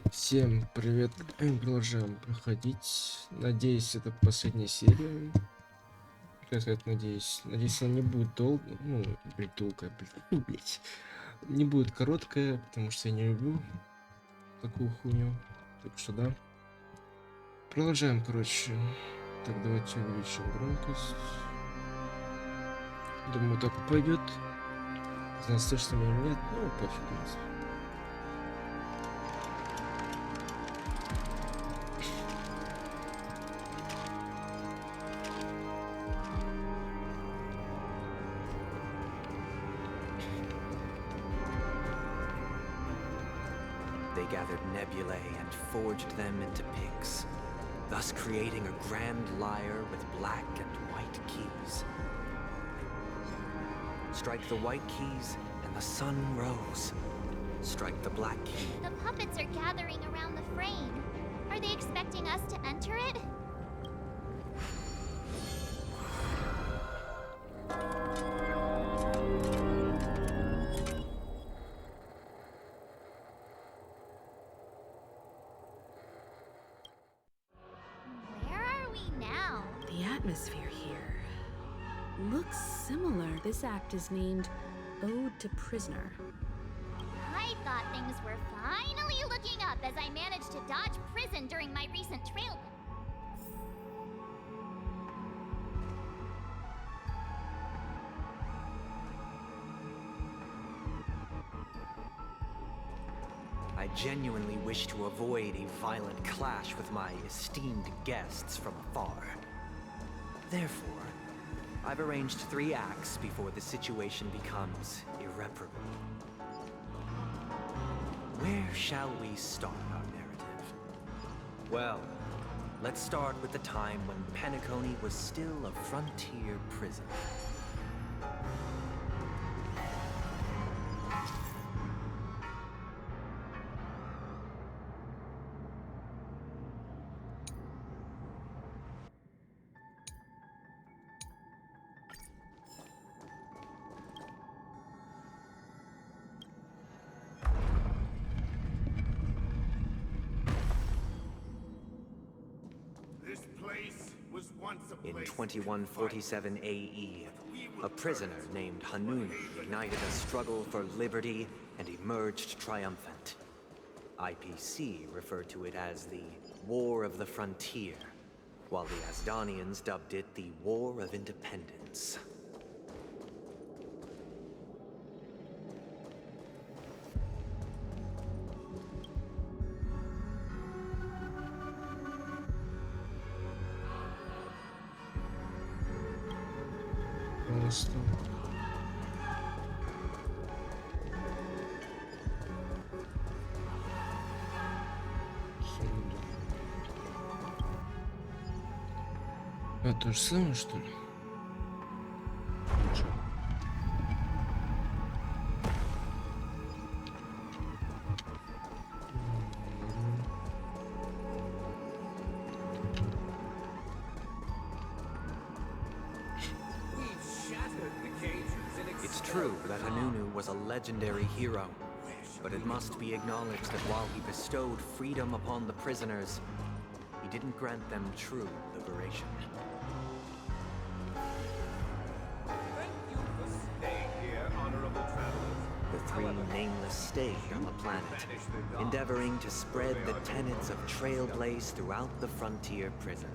Всем привет! Продолжаем проходить. Надеюсь, это последняя серия. Как сказать, надеюсь. Надеюсь, она не будет долго. Ну, долгая, блять. Не будет короткая, потому что я не люблю такую хуйню. Так что да. Продолжаем, короче. Так, давайте увеличим громкость. Думаю, так и пойдет. Не знаю, слышно меня или нет. Ну, пофиг, в принципе. They gathered nebulae and forged them into pinks, thus creating a grand lyre with black and white keys. Strike the white keys and the sun rose. Strike the black key. The puppets are gathering around the frame. Are they expecting us to enter it? Where are we now? The atmosphere here looks similar. This act is named Ode to Prisoner. I thought things were finally looking up as I managed to dodge prison during my recent trail. I genuinely wish to avoid a violent clash with my esteemed guests from afar. Therefore, I've arranged 3 acts before the situation becomes irreparable. Where shall we start our narrative? Well, let's start with the time when Penacony was still a frontier prison. In 2147 AE, a prisoner named Hanunu ignited a struggle for liberty and emerged triumphant. IPC referred to it as the War of the Frontier, while the Asdanians dubbed it the War of Independence. Просто. А то же самое, что ли? It's true that Hanunu was a legendary hero, but it must be acknowledged that while he bestowed freedom upon the prisoners, he didn't grant them true liberation. Thank you for staying here, honorable travelers. The 3 nameless stayed on the planet, endeavoring to spread the tenets of Trailblaze throughout the frontier prison.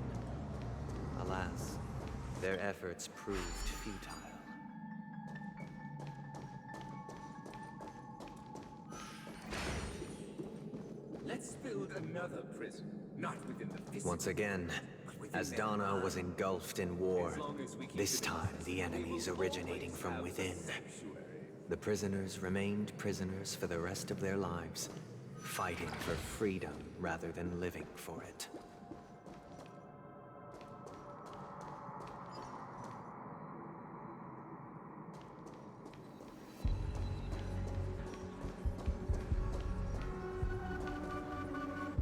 Alas, their efforts proved futile. Let's build another prison, not within the physical. Once again, Asdana was engulfed in war, this time the enemies originating from within. The prisoners remained prisoners for the rest of their lives, fighting for freedom rather than living for it.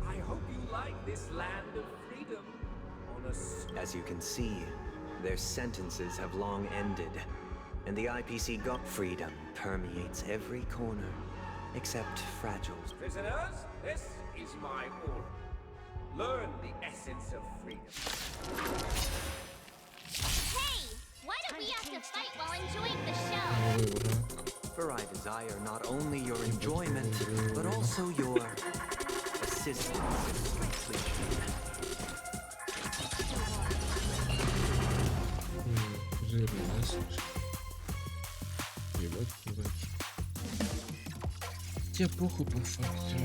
I hope you like this land of freedom. On a As you can see, their sentences have long ended, and the IPC got freedom permeates every corner. except fragile. Prisoners, this is my order. Learn the essence of freedom. Hey! Why do we have to fight while enjoying the show? For I desire not only your enjoyment, but also your assistance in completion. Жирный, да, слушай? Ебать, ебать. Тебе похуй по факту.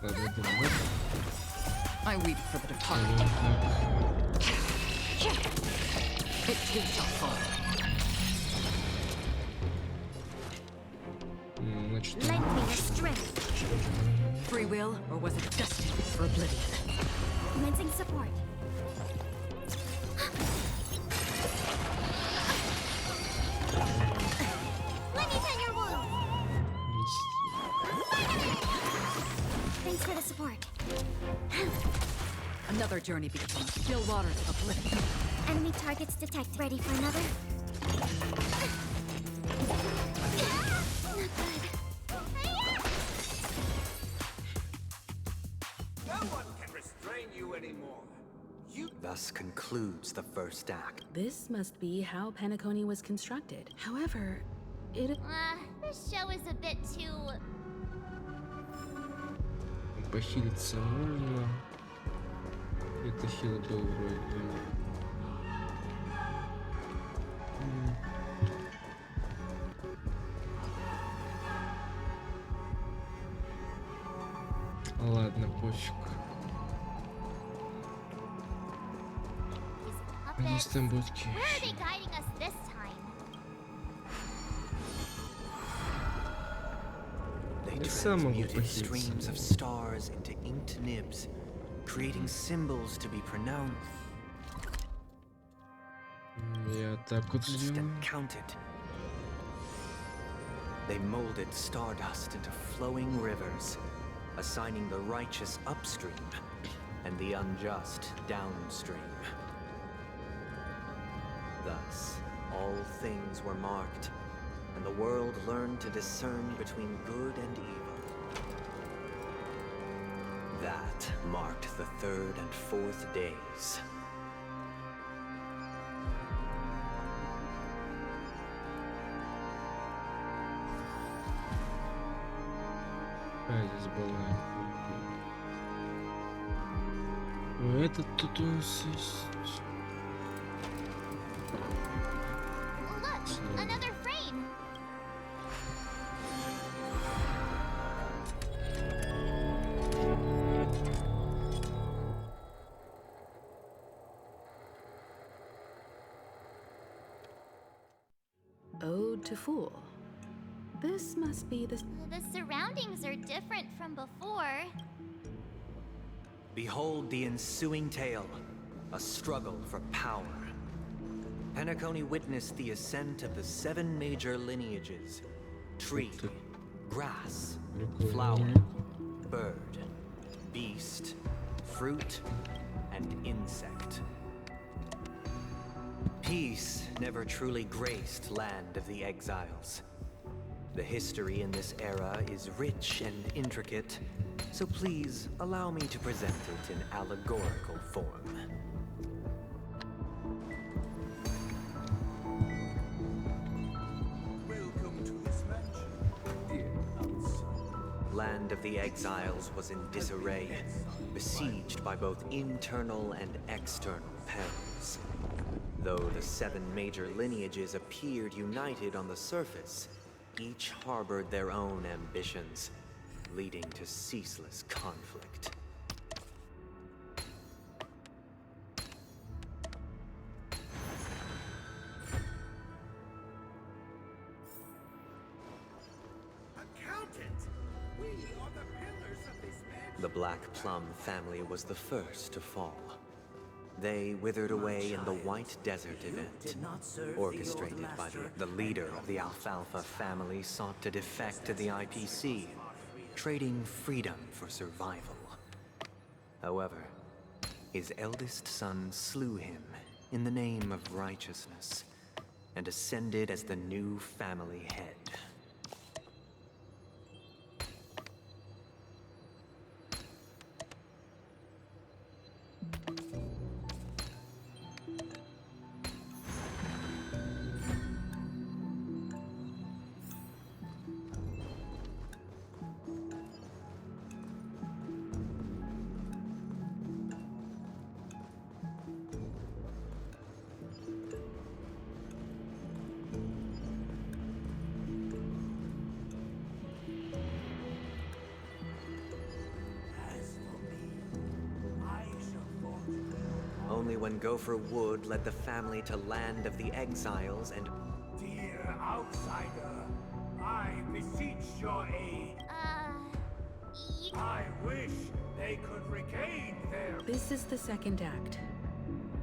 Ладно, думаю. I weep for the departed. It too shall fall. Значит, Lend me your strength. Free will, or was it destined for oblivion? Commencing support. Let me tend your wound. Thanks for the support. Another journey begins. Still waters of oblivion. Enemy targets detect. Ready for another? Not good. No one can restrain you anymore. You Thus concludes the first act. This must be how Penacony was constructed. However, it This show is a bit too... похилиться можно. Это хил был вроде. Ладно, пофиг. These Они puppets. там будки. Where are they guiding us this time? They Я сам могу transmuted похилиться. streams of stars into inked nibs, creating symbols to be pronounced Я так вот сделаю. and counted. They molded stardust into flowing rivers, assigning the righteous upstream and the unjust downstream. Thus, all things were marked, and the world learned to discern between good and evil. That marked the third and fourth days. Здесь была. Ну, этот тут у нас есть. Look, another frame. Ode to Fool. This must be the The surroundings are different from before. Behold the ensuing tale, a struggle for power. Penacony witnessed the ascent of the 7 major lineages: tree, grass, flower, bird, beast, fruit, and insect. Peace never truly graced Land of the Exiles. The history in this era is rich and intricate, so please allow me to present it in allegorical form. welcome to this mansion, dear outsider. Land of the Exiles was in disarray, besieged by both internal and external perils. Though the 7 major lineages appeared united on the surface, each harbored their own ambitions, leading to ceaseless conflict. Accountant, we are the pillars of this mansion. The Black Plum family was the first to fall. They withered away in the White Desert event. Orchestrated by the leader of the Alfalfa family sought to defect to the IPC, trading freedom for survival. However, his eldest son slew him in the name of righteousness and ascended as the new family head. Only when Gopher Wood led the family to land of the exiles and Dear outsider, I beseech your aid. I wish they could regain their... This is the second act.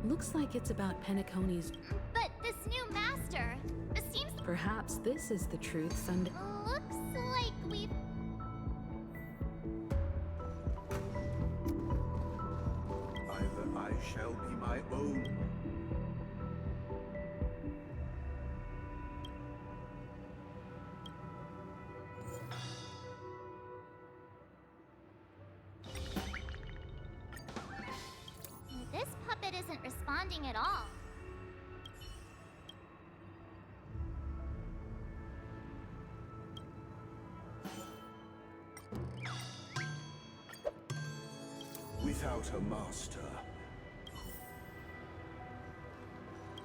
Looks like it's about Penacony's. But this new master, it seems Perhaps this is the truth Sunday. looks like we've Either I shall be my own. this puppet isn't responding at all. Without a master,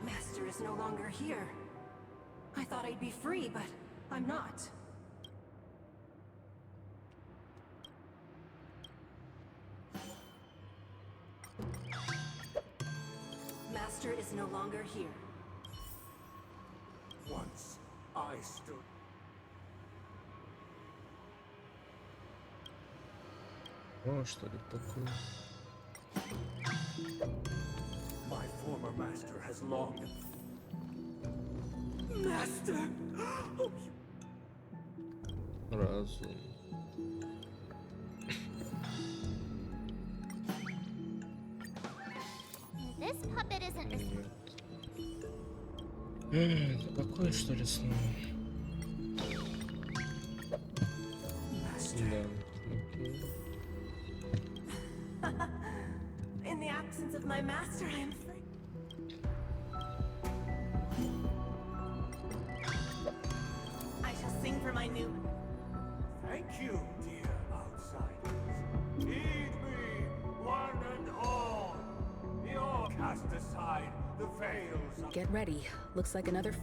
Master is no longer here. I thought I'd be free, but I'm not. Master is no longer here. once I stood. О, что ли такое? My former master has long... Master! Oh, Разум. This puppet isn't responding. Нет. Это какое, что ли, снова? Да, окей. In the absence of my master, I am free. I shall sing for my new... thank you, dear outsiders. Heed me, one and all. We all cast aside the veils of... Get ready. Looks like another.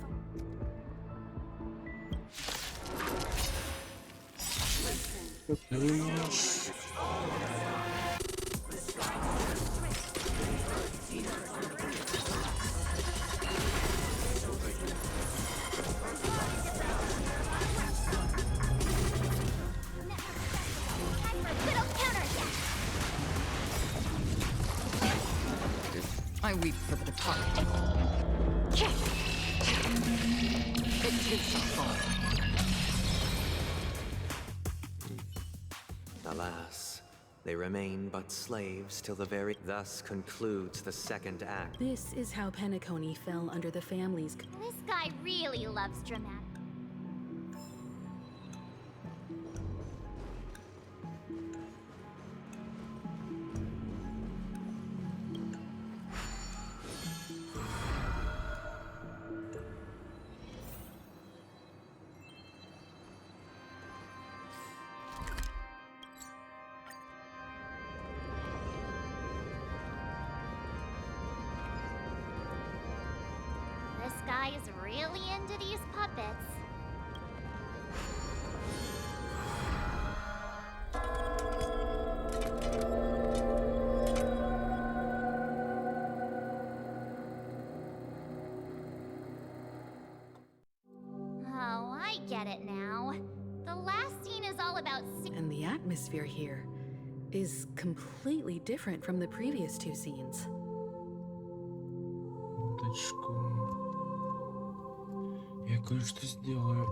Little counterattack! I weep for the departed. It takes a fall. alas, they remain but slaves till the very... Thus concludes the second act. This is how Penacony fell under the family's. This guy really loves dramatic. This guy is really into these puppets. Oh, I get it now. The last scene is all about And the atmosphere here is completely different from the previous two scenes. Точку. Я кое-что сделаю.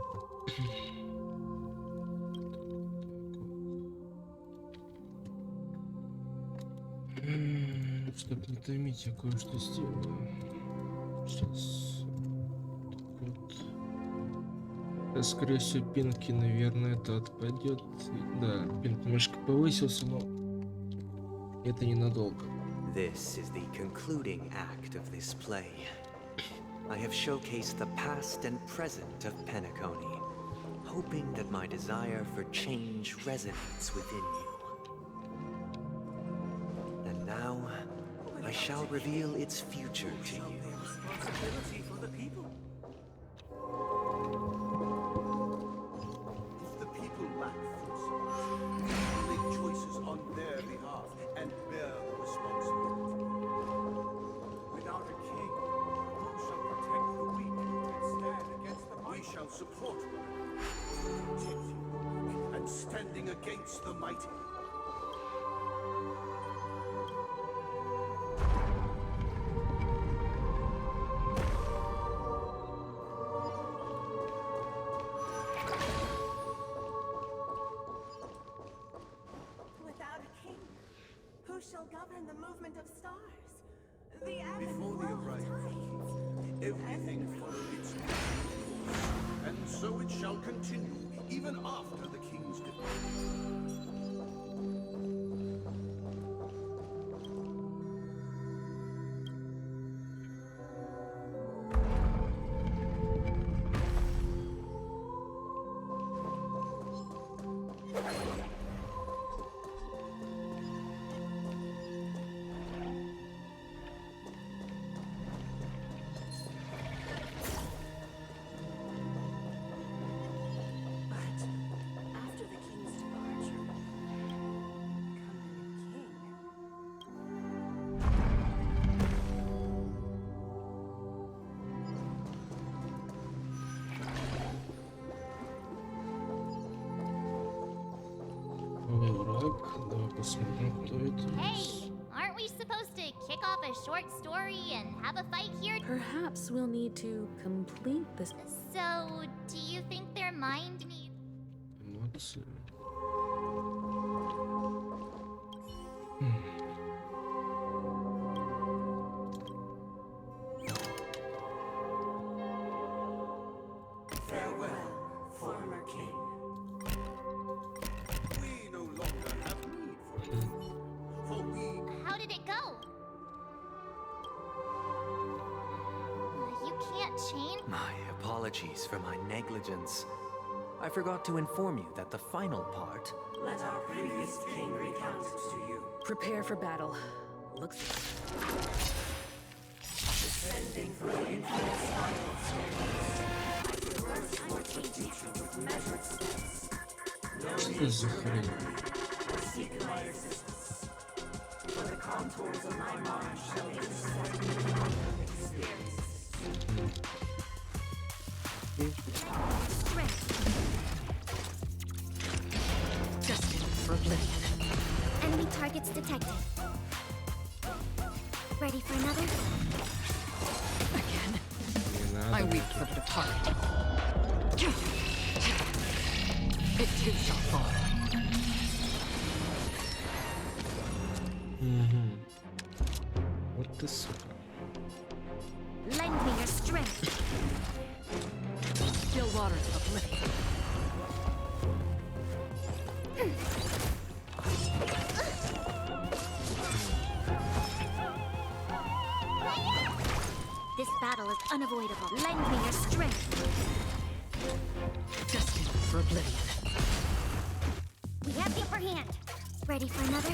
Как не томить, я кое-что сделаю. Сейчас. Вот. Да, скорее всего, Пинки, наверное, это отпадет. Да, Пинк немножко повысился, но это ненадолго. This is the concluding act of this play. I have showcased the past and present of Penacony, hoping that my desire for change resonates within you. And now, I shall reveal its future to you. Responsibility for the people. If the people lack foresight, make choices on their behalf and bear the responsibility. Without a king, who shall protect the weak and stand against the mighty? We shall support one another, protect you, and standing against the mighty. Without a king, who shall govern the movement of stars? The ebb and Before the flow of arrival of the tides. king, everything followed its natural course, and so it shall continue even after the king's departure. But after the king's departure, becoming a king. Новый враг. Давай посмотрим, кто это. Hey, aren't we supposed to kick off a short story and have a fight here? Perhaps we'll need to complete this. So, do you think their mind needs... Эмоции. Farewell, former king. We no longer have need for a king, for we How did it go? You can't change... My apologies for my negligence. I forgot to inform you that the final part. Let our previous king recount it to you. Prepare for battle. Looks. Descending through the infinite spiral staircase. Traverse towards the future with measured steps. Что за хрень? Seek my assistance. For the contours of my mind shall intersect with unknown experiences. Strength. Destined for oblivion. Enemy targets detected. Ready for another? Again. Не I надо. weep for the departed. It too shall fall. Вот ты сука. Lend me your strength. Still waters of oblivion. This battle is unavoidable. Lend me your strength. Destined for oblivion. We have the upper hand. Ready for another?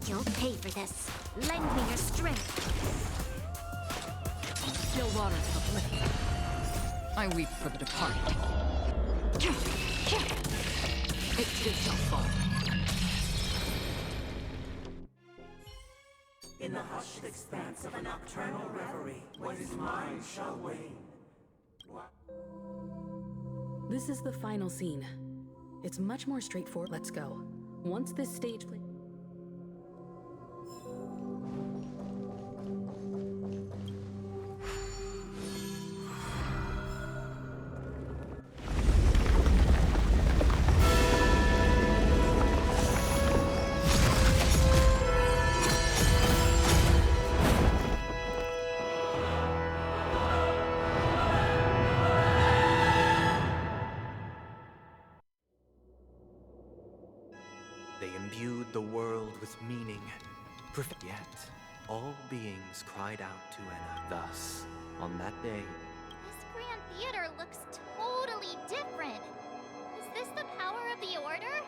You'll pay for this. Lend me your strength. Still waters of oblivion. I weep for the departed. It too shall fall. In the hushed expanse of a nocturnal reverie, what is mine shall wane. This is the final scene. It's much more straightforward. Let's go. Once this stage play. They imbued the world with meaning. Yet, all beings cried out to Enna. Thus, on that day, This Grand Theater looks totally different. Is this the power of the Order?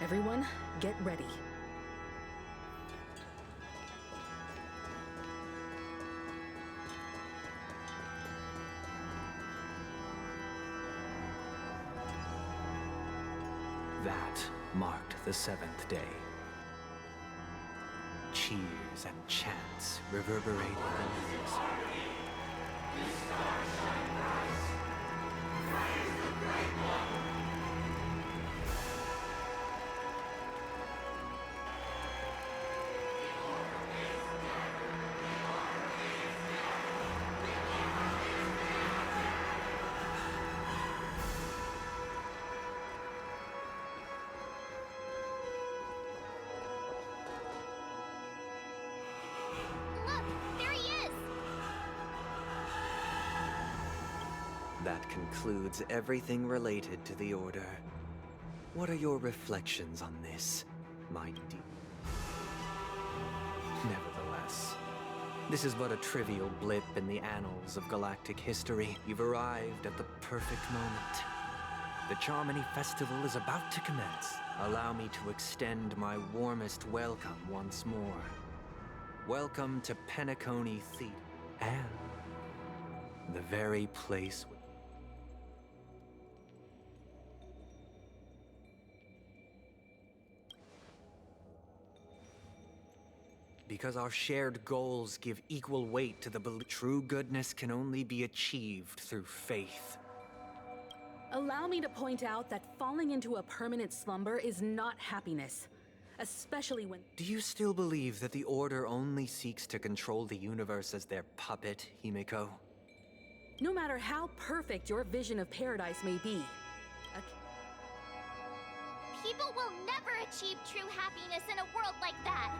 Everyone, get ready. that marked the seventh day. Cheers and chants reverberated in the music. That concludes everything related to the Order. What are your reflections on this, my dear? Nevertheless, this is but a trivial blip in the annals of galactic history. You've arrived at the perfect moment. The Charmony Festival is about to commence. Allow me to extend my warmest welcome once more. Welcome to Penacony Theater, and the very place because our shared goals give equal weight to the belief. True goodness can only be achieved through faith. Allow me to point out that falling into a permanent slumber is not happiness, especially when... Do you still believe that the Order only seeks to control the universe as their puppet, Himiko? No matter how perfect your vision of paradise may be, People will never achieve true happiness in a world like that.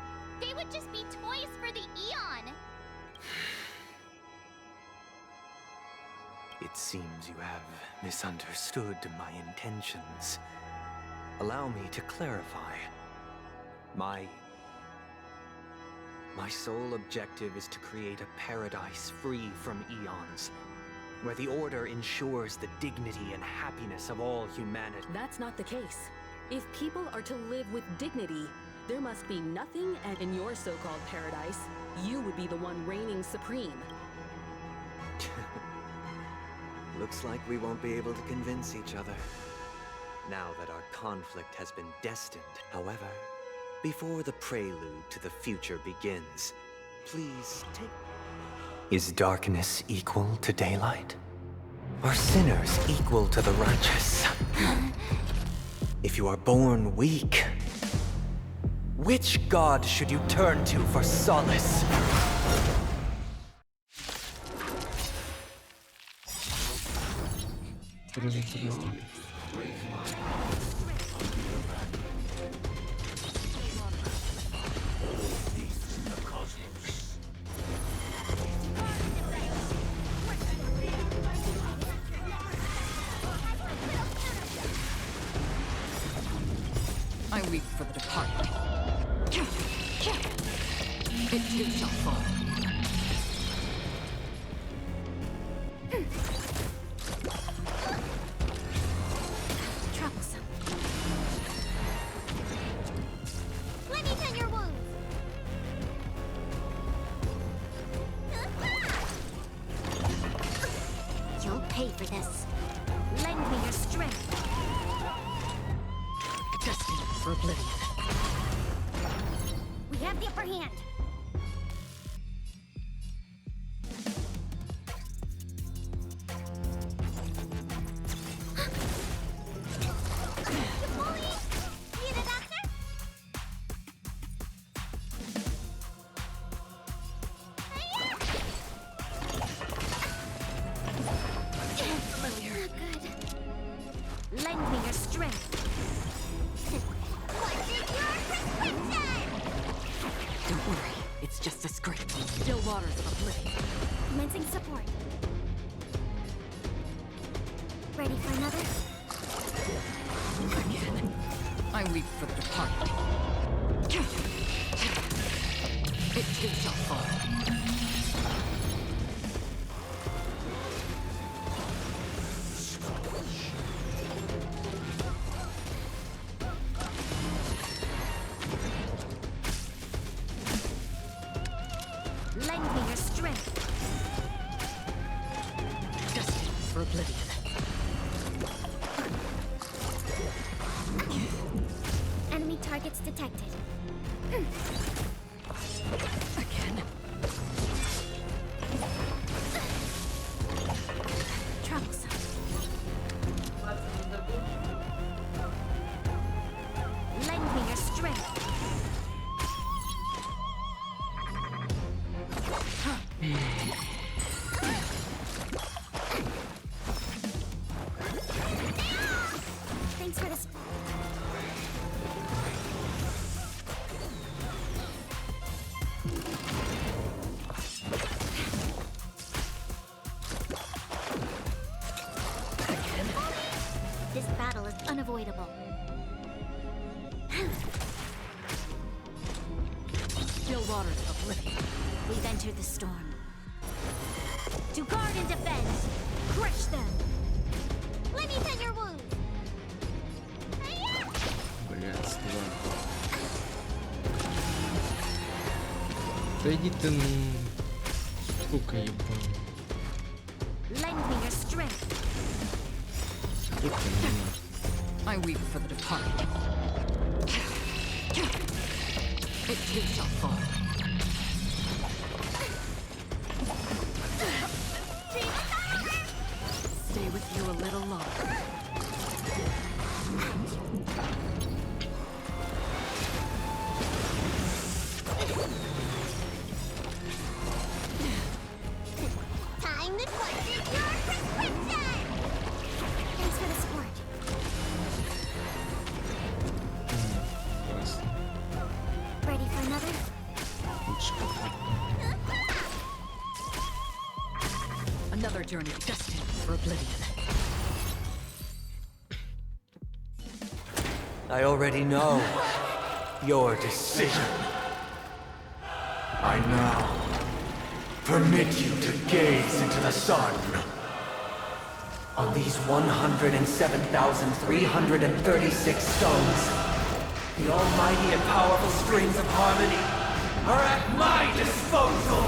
They would just be toys for the Eon. It seems you have misunderstood my intentions. Allow me to clarify. My sole objective is to create a paradise free from eons, where the Order ensures the dignity and happiness of all humanity. that's not the case. If people are to live with dignity, there must be nothing, and in your so-called paradise, you would be the one reigning supreme. Looks like we won't be able to convince each other. Now that our conflict has been destined, however, before the prelude to the future begins, please take... Is darkness equal to daylight? Are sinners equal to the righteous? If you are born weak, which god should you turn to for solace? I weep for the departed. It too shall fall. Troublesome. Let me tend your wounds. You'll pay for this. Lend me your strength. Destined for oblivion. We have the upper hand. Need a doctor? Familiar. Good. Lend me your strength. What is your prescription? Don't worry, it's just a script. Still waters of oblivion. Commencing support. Ready for another? Again. I weep for the departed. It too shall fall. Lend me your strength. Destined for oblivion. Enemy targets detected. Again. Troublesome. Lend me your strength. Thanks for this. This battle is unavoidable. Still waters of oblivion. We've entered the storm. To guard and defend! Crush them! Let me tend your wounds! Блядство. Да иди ты, сука, ебаный. Lend me your strength! Сука, I weep for the departed. It too shall fall. Stay with you a little longer. Time to question your prescription! Thanks for the support. Классно. Ready for another? Лучше как-то. Another journey destined for oblivion. I already know your decision. I now permit you to gaze into the sun. On these 107,336 stones, the almighty and powerful strings of harmony are at my disposal.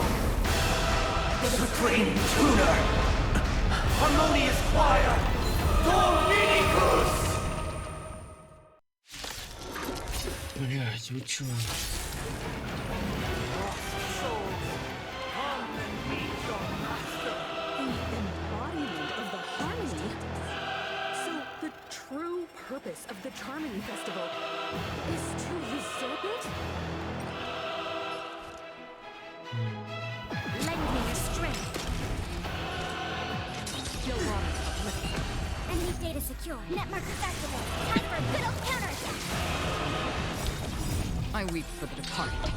Supreme Tuner, harmonious choir, Dominicus! Блять, вы чё? Embodiment of the harmony. So the true purpose of the Charming Festival is to usurp it? Lend me your strength. Still waters of oblivion. Enemy data secure. Network activated. Time for a good old counterattack. I weep for the departed.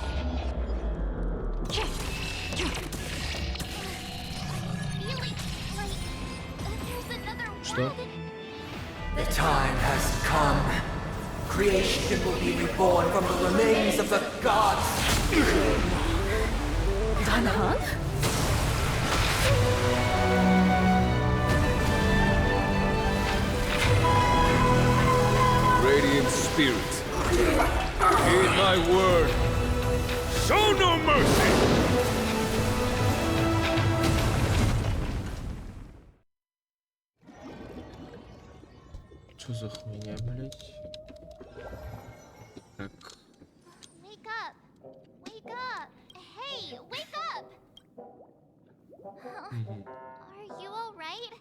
Feeling like there's another Что? world in... The time has come. Creation will be reborn from the remains of the gods. Radiant spirits, heed my word. Show no mercy! Что за хуйня, блять? Так. Wake up! Wake up! Hey, wake up! Are you alright?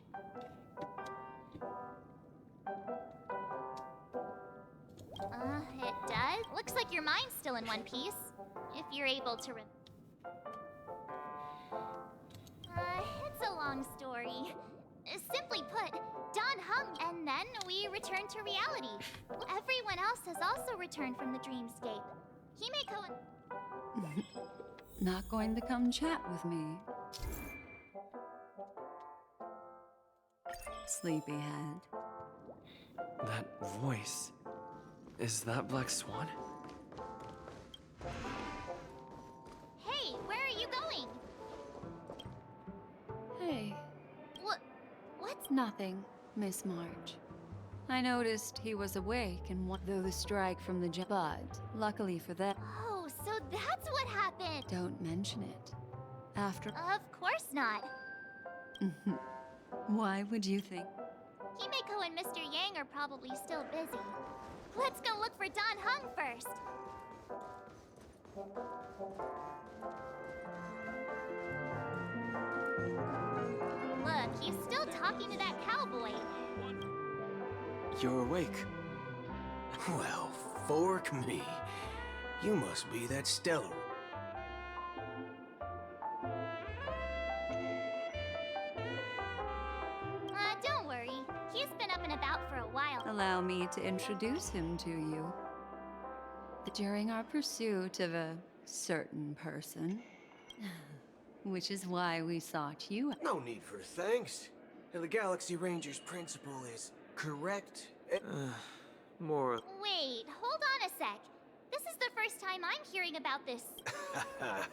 It does? Looks like your mind's still in one piece. If you're able to it's a long story. Simply put, Don hung and then we returned to reality. Everyone else has also returned from the dreamscape. Himeko and... Not going to come chat with me. Sleepyhead. That voice. Is that Black Swan? Hey, where are you going? Hey, What's... nothing, Miss March. I noticed he was awake and though the strike from the but luckily for them, Oh, so that's what happened! don't mention it. After Of course not. why would you think? Himeko and Mr. Yang are probably still busy. Let's go look for Don Hung first. Look, he's still talking to that cowboy. You're awake. Well, fork me. You must be that stellar. Don't worry. He's been up and about for a while. Allow me to introduce him to you. During our pursuit of a certain person, which is why we sought you. No need for thanks. The Galaxy Ranger's principle is correct. More. Wait, hold on a sec. This is the first time I'm hearing about this.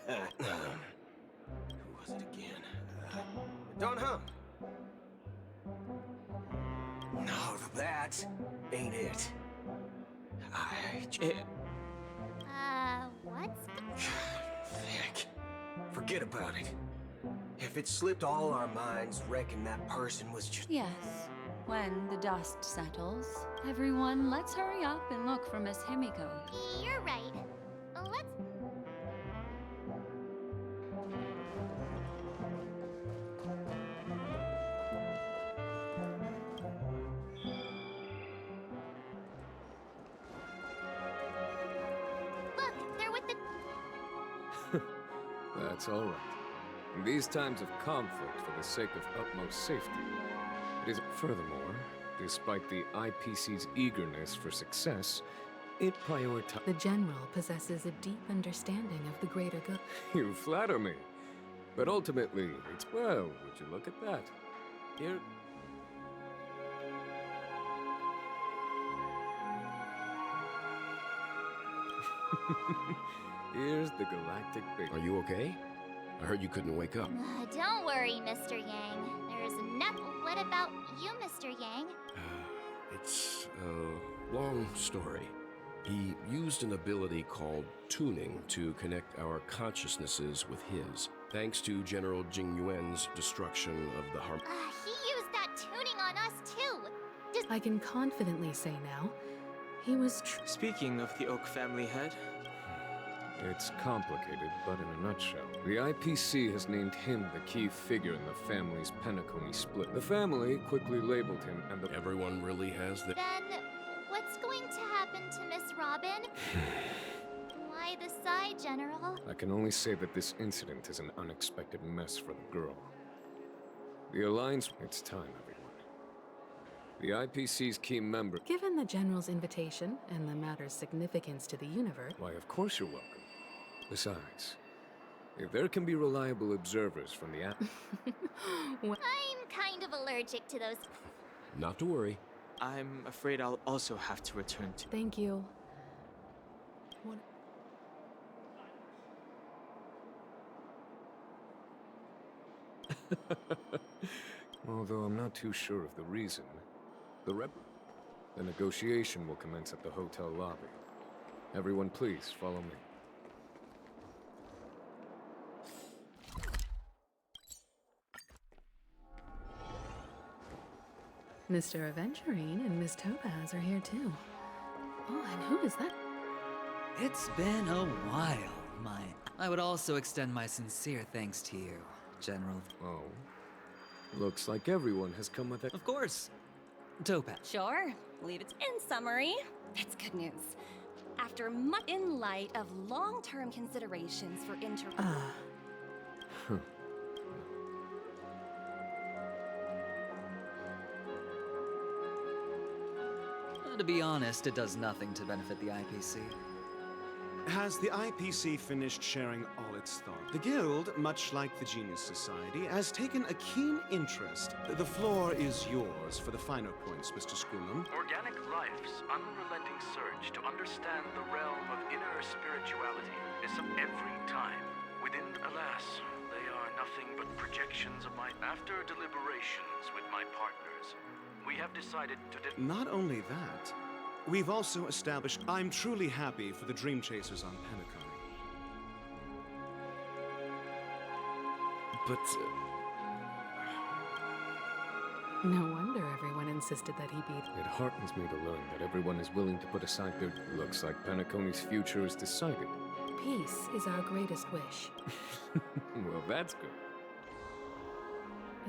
Who was it again? Don Hum. No, that ain't it. What's... Heck. Forget about it. If it slipped all our minds, reckon that person was just... Yes, when the dust settles, everyone, let's hurry up and look for Miss Himiko. You're right. Let's... Look, they're with the... That's all right. In these times of conflict, for the sake of utmost safety, it is furthermore, despite the IPC's eagerness for success, it prioritizes. The General possesses a deep understanding of the greater good. You flatter me. But ultimately, it's well, would you look at that? Here. Here's the galactic big. Are you okay? I heard you couldn't wake up. Don't worry, Mr. Yang. There's enough... What about you, Mr. Yang? It's a long story. He used an ability called tuning to connect our consciousnesses with his. Thanks to General Jing Yuan's destruction of the harm. He used that tuning on us, too. I can confidently say now, he was Speaking of the Oak family head, It's complicated, but in a nutshell, the IPC has named him the key figure in the family's Penacony split. The family quickly labeled him, and everyone really has the... Then, what's going to happen to Miss Robin? Why the sigh, General? I can only say that this incident is an unexpected mess for the girl. The Alliance... It's time, everyone. The IPC's key member... Given the General's invitation and the matter's significance to the universe... Why, of course you're welcome. Besides, if there can be reliable observers from the I'm kind of allergic to those... Not to worry. I'm afraid I'll also have to return to... Thank you. What... Although I'm not too sure of the reason, the negotiation will commence at the hotel lobby. Everyone, please follow me. Mr. Aventurine and Miss Topaz are here too. Oh, and who is that? It's been a while, I would also extend my sincere thanks to you, General. Oh. Looks like everyone has come with it. Of course. Topaz. Sure. Believe it's in summary. It's good news. After much in light of long-term considerations for To be honest, it does nothing to benefit the IPC. Has the IPC finished sharing all its thought? The Guild, much like the Genius Society, has taken a keen interest. The floor is yours for the finer points, Mr. Scroolum. Organic life's unrelenting surge to understand the realm of inner spirituality is of every time. Within, alas, they are nothing but projections of my... After deliberations with my partners, we have decided to... Not only that, we've also established... I'm truly happy for the Dream Chasers on Penacony. But... No wonder everyone insisted that he be... It heartens me to learn that everyone is willing to put aside their... Looks like Penacony's future is decided. Peace is our greatest wish. Well, that's good.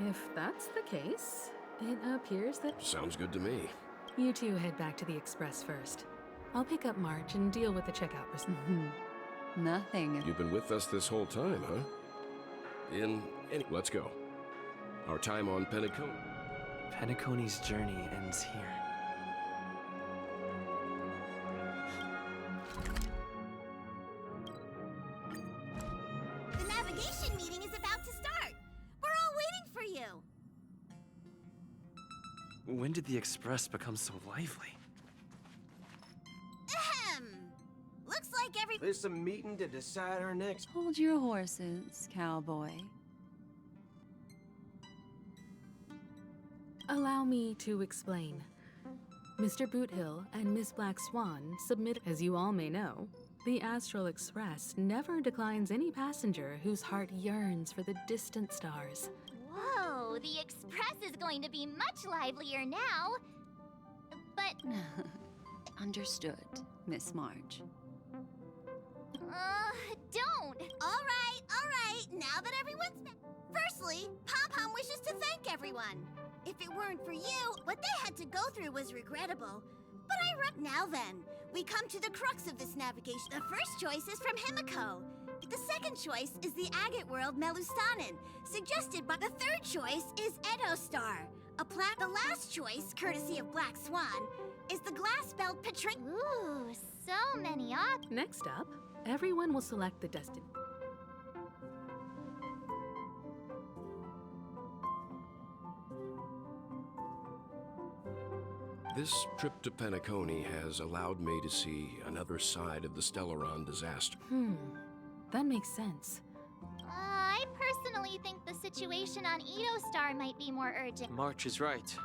If that's the case, it appears that... Sounds good to me. You two head back to the Express first. I'll pick up March and deal with the checkout person. Nothing. You've been with us this whole time, huh? Let's go. Our time on Penacony. Penacony's journey ends here. The navigation meeting is about to start. We're all waiting for you. When did the Express become so lively? Ahem. Looks like There's a meeting to decide our next... Hold your horses, cowboy. Allow me to explain. Mr. Boothill and Miss Black Swan submit, as you all may know, the Astral Express never declines any passenger whose heart yearns for the distant stars. Whoa, the Express is going to be much livelier now. But... Understood, Miss March. Don't. All right. Now that everyone's met. Firstly, Pom-Pom wishes to thank everyone. If it weren't for you, what they had to go through was regrettable. But now then, we come to the crux of this navigation. The first choice is from Himiko. The second choice is the agate world Melustanen, suggested by... The third choice is Edo Star, a planet. The last choice, courtesy of Black Swan, is the glass belt Patri... Ooh, so many options. Next up, everyone will select the destination. This trip to Penacony has allowed me to see another side of the Stellaron disaster. That makes sense. I personally think the situation on Edo Star might be more urgent. March is right.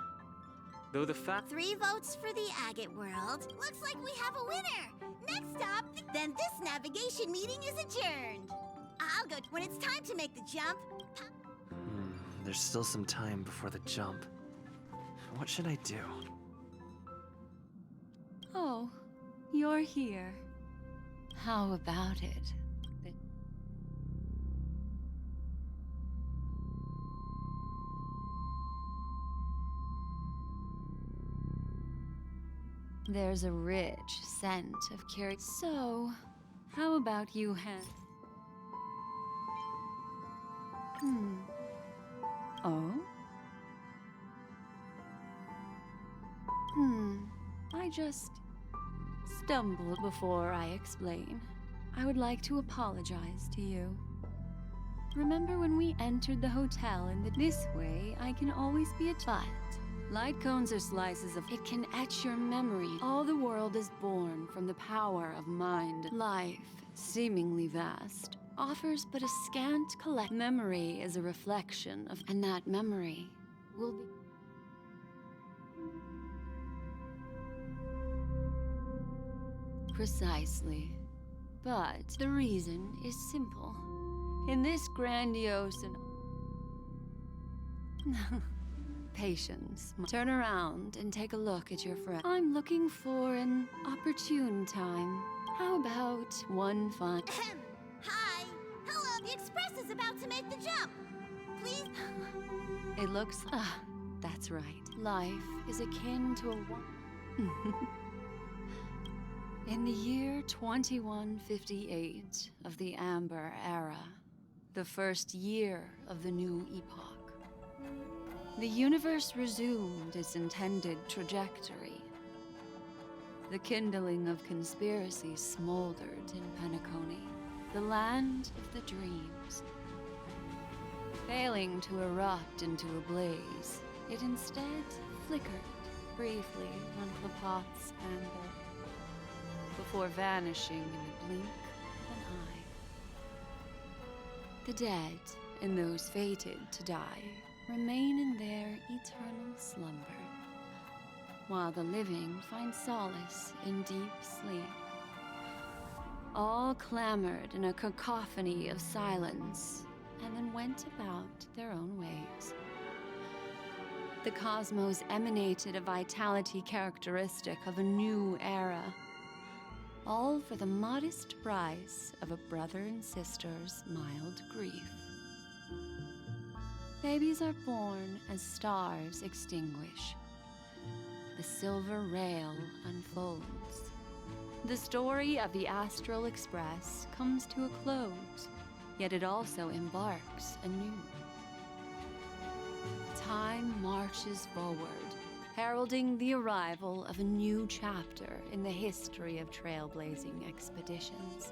Though the fact... 3 votes for the agate world. Looks like we have a winner. Next stop, then this navigation meeting is adjourned. I'll go when it's time to make the jump. There's still some time before the jump. What should I do? Oh, you're here. How about it? There's a rich scent of carrot. So, how about you Oh? I just stumbled before I explain. I would like to apologize to you. Remember when we entered the hotel in this way, I can always be a but. Light cones are slices of... It can etch your memory. All the world is born from the power of mind. Life, seemingly vast, offers but a scant collect. Memory is a reflection of... And that memory will be... Precisely. But the reason is simple. In this grandiose and... Patience. Turn around and take a look at your friend. I'm looking for an opportune time. How about one fun... Hi. Hello. The Express is about to make the jump. Please... It looks... that's right. Life is akin to a... In the year 2158 of the Amber Era, the first year of the new epoch, the universe resumed its intended trajectory. The kindling of conspiracy smoldered in Penacony, the land of the dreams. Failing to erupt into a blaze, it instead flickered briefly on Clepot's anvil, before vanishing in the blink of an eye. The dead, and those fated to die, remain in their eternal slumber, while the living find solace in deep sleep. All clamored in a cacophony of silence, and then went about their own ways. The cosmos emanated a vitality characteristic of a new era, all for the modest price of a brother and sister's mild grief. Babies are born as stars extinguish. The silver rail unfolds. The story of the Astral Express comes to a close, yet it also embarks anew. Time marches forward, heralding the arrival of a new chapter in the history of trailblazing expeditions.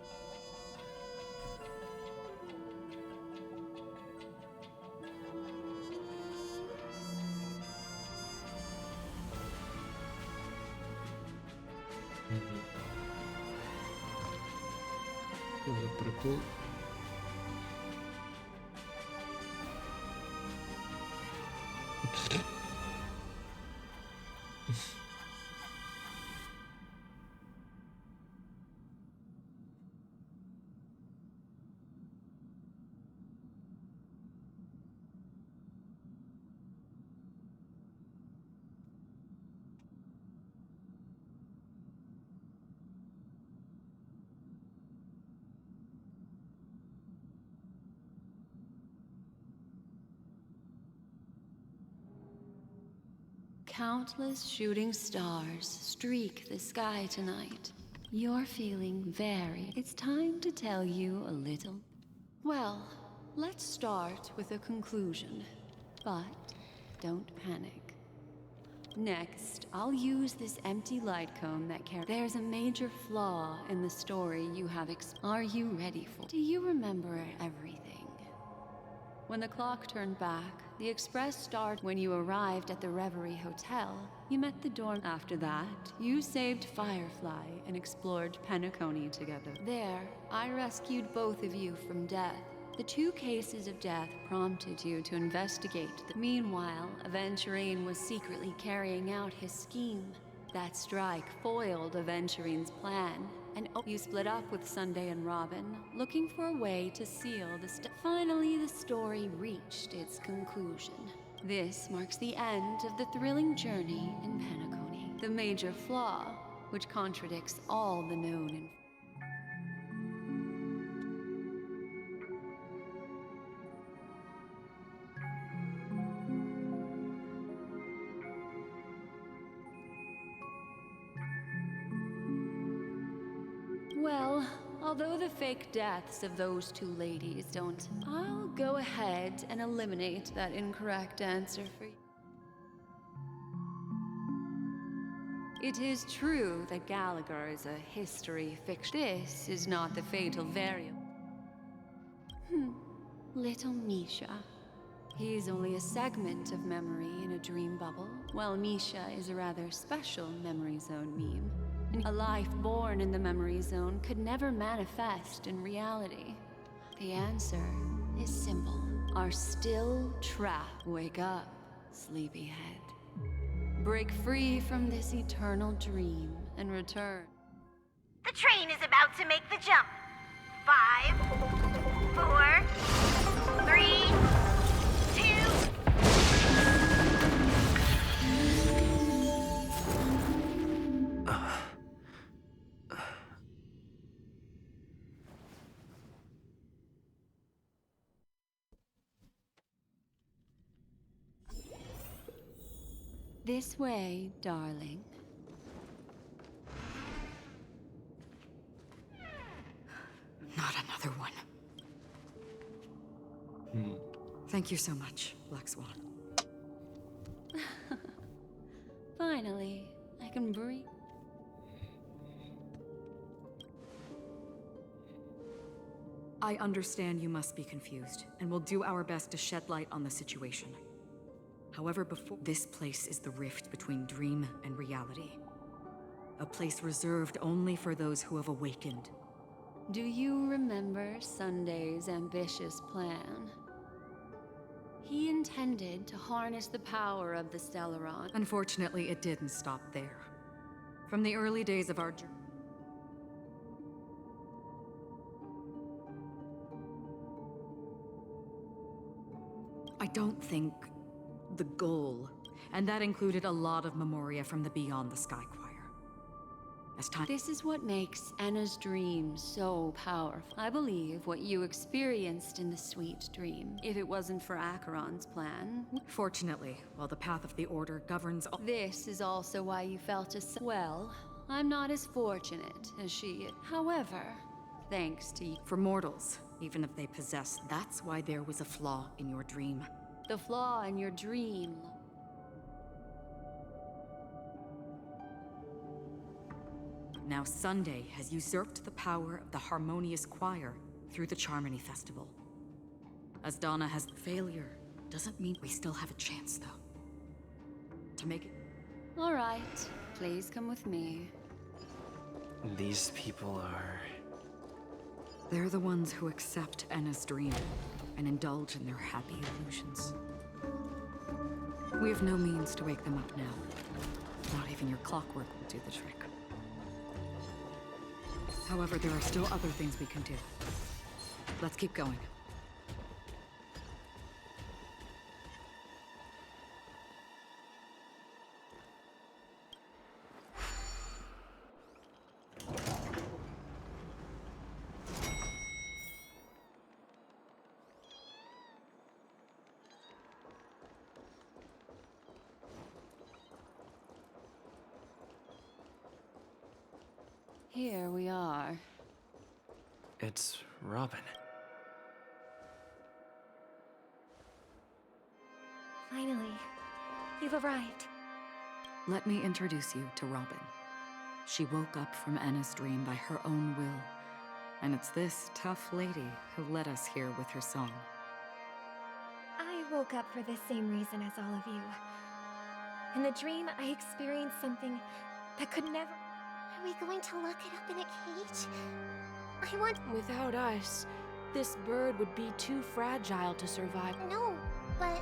Прикол. Countless shooting stars streak the sky tonight. You're feeling very... It's time to tell you a little. Well, let's start with a conclusion. But don't panic. Next, I'll use this empty light cone that carries... There's a major flaw in the story you have Are you ready for... Do you remember everything? When the clock turned back, the express started. When you arrived at the Reverie Hotel, you met the dorm. After that, you saved Firefly and explored Penacony together. There, I rescued both of you from death. The 2 cases of death prompted you to investigate. Meanwhile, Aventurine was secretly carrying out his scheme. That strike foiled Aventurine's plan, and you split up with Sunday and Robin, looking for a way to seal the Finally, the story reached its conclusion. This marks the end of the thrilling journey in Penacony. The major flaw, which contradicts all the known Well, although the fake deaths of those 2 ladies don't, I'll go ahead and eliminate that incorrect answer for you. It is true that Gallagher is a history fiction. This is not the fatal variable. Little Misha. He's only a segment of memory in a dream bubble, while Misha is a rather special memory zone meme. A life born in the memory zone could never manifest in reality. The answer is simple. Are still trapped. Wake up, sleepyhead. Break free from this eternal dream and return. The train is about to make the jump. 5, 4, 3, 2... This way, darling. Not another one. Thank you so much, Black Swan. Finally, I can breathe. I understand you must be confused, and will do our best to shed light on the situation. However, this place is the rift between dream and reality. A place reserved only for those who have awakened. Do you remember Sunday's ambitious plan? He intended to harness the power of the Stellaron. Unfortunately, it didn't stop there. From the early days of our journey, I don't think the goal, and that included a lot of memoria from the Beyond the Sky Choir. As time— This is what makes Anna's dream so powerful. I believe what you experienced in the sweet dream. If it wasn't for Acheron's plan. Fortunately, while the path of the Order governs all— This is also why you felt as— Well, I'm not as fortunate as she is. However, thanks to you. For mortals, even if they possess, that's why there was a flaw in your dream. The flaw in your dream. Now Sunday has usurped the power of the Harmonious Choir through the Charmony Festival. As Donna has— Failure doesn't mean we still have a chance, though. To make it— All right, please come with me. These people are... They're the ones who accept Enna's dream and indulge in their happy illusions. We have no means to wake them up now. Not even your clockwork will do the trick. However, there are still other things we can do. Let's keep going. Here we are. It's Robin. Finally, you've arrived. Let me introduce you to Robin. She woke up from Anna's dream by her own will, and it's this tough lady who led us here with her song. I woke up for the same reason as all of you. In the dream, I experienced something that could never— Are we going to lock it up in a cage? I want— Without us, this bird would be too fragile to survive. No, but...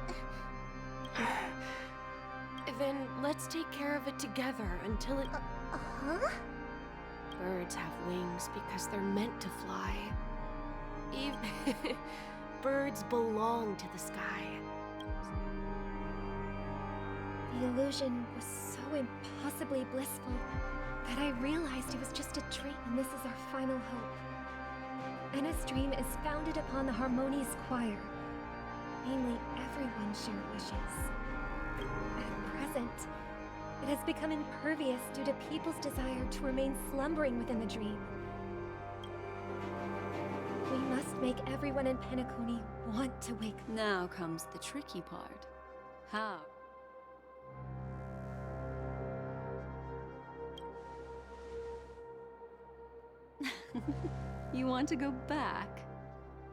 Then let's take care of it together until it... Huh? Birds have wings because they're meant to fly. Even... Birds belong to the sky. The illusion was so impossibly blissful that I realized it was just a dream, and this is our final hope. Anna's dream is founded upon the Harmonious Choir. Namely, everyone's shared wishes. At present, it has become impervious due to people's desire to remain slumbering within the dream. We must make everyone in Penacony want to wake up. Now comes the tricky part. How? You want to go back?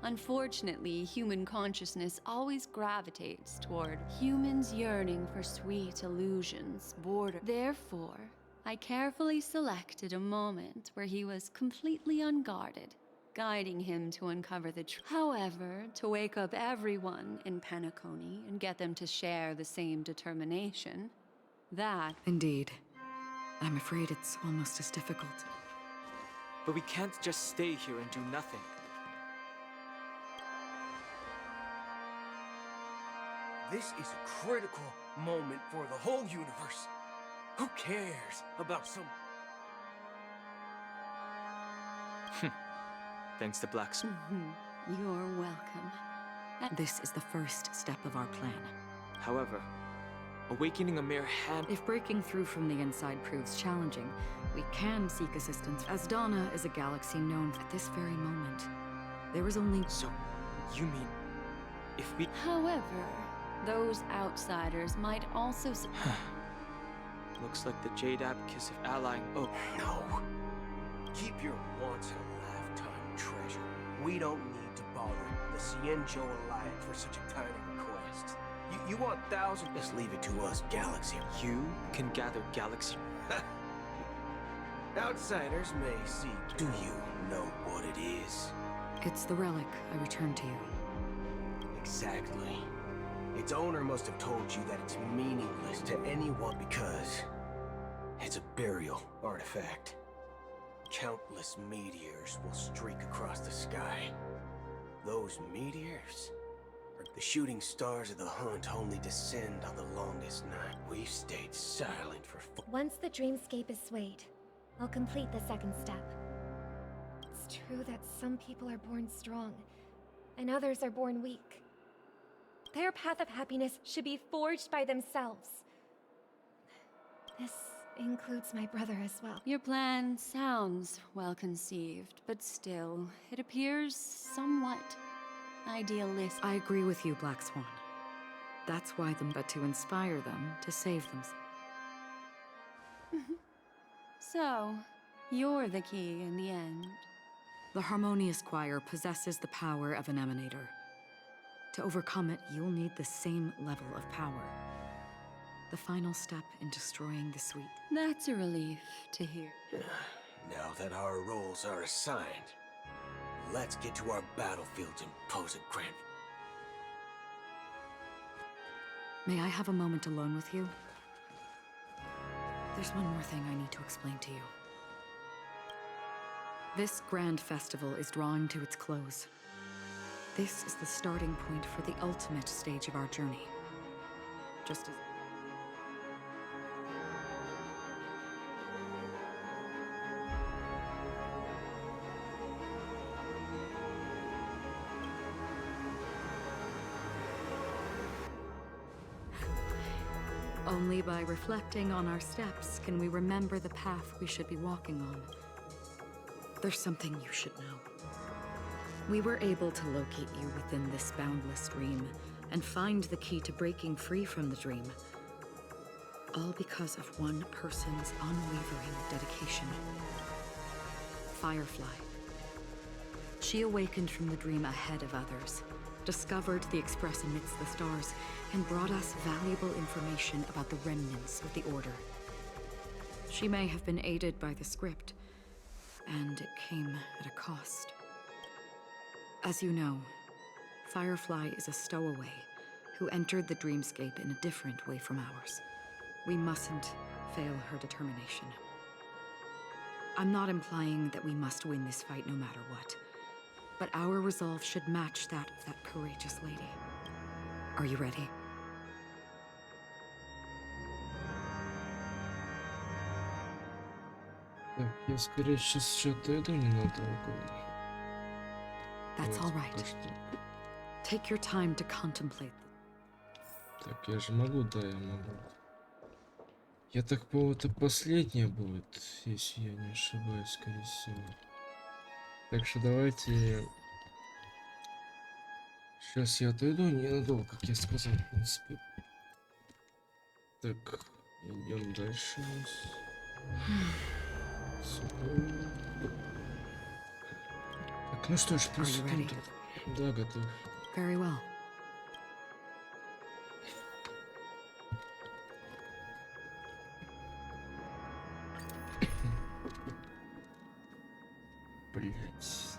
Unfortunately, human consciousness always gravitates toward humans yearning for sweet illusions, border. Therefore, I carefully selected a moment where he was completely unguarded, guiding him to uncover the truth. However, to wake up everyone in Penacony and get them to share the same determination, that... Indeed. I'm afraid it's almost as difficult. But we can't just stay here and do nothing. This is a critical moment for the whole universe. Who cares about some... Thanks to Black Swan. You're welcome. This is the first step of our plan. However, awakening a mere hand... If breaking through from the inside proves challenging, we can seek assistance. As Donna is a galaxy known at this very moment, there is only... So, you mean, if we... However, those outsiders might also... Looks like the Jade Abacus of allying... Oh, no. Keep your once-in-a-lifetime treasure We don't need to bother the Cienjo Alliance for such a tiny request. You want thousands? Just leave it to us, Galaxy. You can gather galaxy. Outsiders may see. Do you know what it is? It's the relic I returned to you. Exactly. Its owner must have told you that it's meaningless to anyone because it's a burial artifact. Countless meteors will streak across the sky. Those meteors are the shooting stars of the hunt only descend on the longest night. We've stayed silent for Once the dreamscape is swayed, I'll complete the second step. It's true that some people are born strong, and others are born weak. Their path of happiness should be forged by themselves. This includes my brother as well. Your plan sounds well conceived, but still, it appears somewhat idealistic. I agree with you, Black Swan. That's why but to inspire them to save themselves. So, you're the key in the end. The Harmonious Choir possesses the power of an emanator. To overcome it, you'll need the same level of power. The final step in destroying the suite. That's a relief to hear. Now that our roles are assigned, let's get to our battlefields and pose a grand... May I have a moment alone with you? There's one more thing I need to explain to you. This grand festival is drawing to its close. This is the starting point for the ultimate stage of our journey. Just as... Only by reflecting on our steps can we remember the path we should be walking on. There's something you should know. We were able to locate you within this boundless dream and find the key to breaking free from the dream. All because of one person's unwavering dedication. Firefly. She awakened from the dream ahead of others, discovered the Express amidst the stars, and brought us valuable information about the remnants of the Order. She may have been aided by the script, and it came at a cost. As you know, Firefly is a stowaway who entered the dreamscape in a different way from ours. We mustn't fail her determination. I'm not implying that we must win this fight no matter what, but our resolve should match that of that courageous lady. Are you ready? Так, я скорее сейчас что-то отойду ненадолго. That's Вот, all right. Take your time to contemplate. Так, я же могу, да, я могу. Я так понял, это последнее будет, если я не ошибаюсь, скорее всего. Так что давайте... Сейчас я отойду ненадолго, как я сказал, в принципе. Так, идем дальше. Сюда. Так, ну что ж, приступим. Да, готов. Very well. Блять.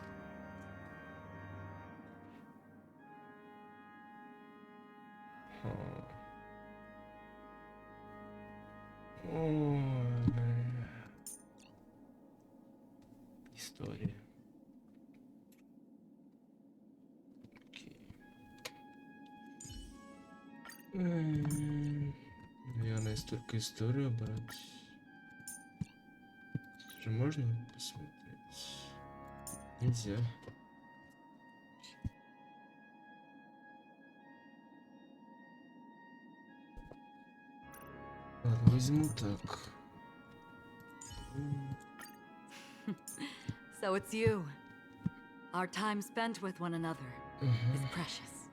Ой, бля. История. Наверное, столько историю брать. Же можно посмотреть? Нельзя. Ладно, возьму так. So it's you. Our time spent with one another is precious.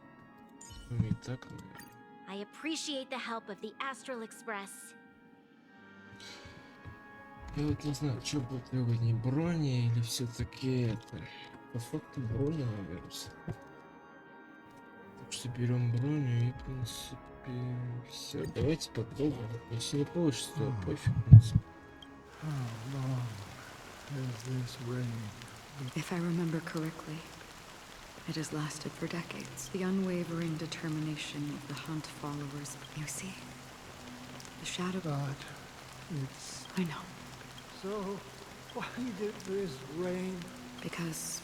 Ну и так, наверное. I appreciate the help of the Astral Express. Я вот не знаю, что будет выгоднее, брони или все-таки это. По факту броня, наверное. Так что берем броню и, в принципе, все. Давайте попробуем. Если не получится, то пофиг, в принципе. If I remember correctly, it has lasted for decades. The unwavering determination of the Hunt followers. You see? The shadow... But it's... I know. So, why did this rain? Because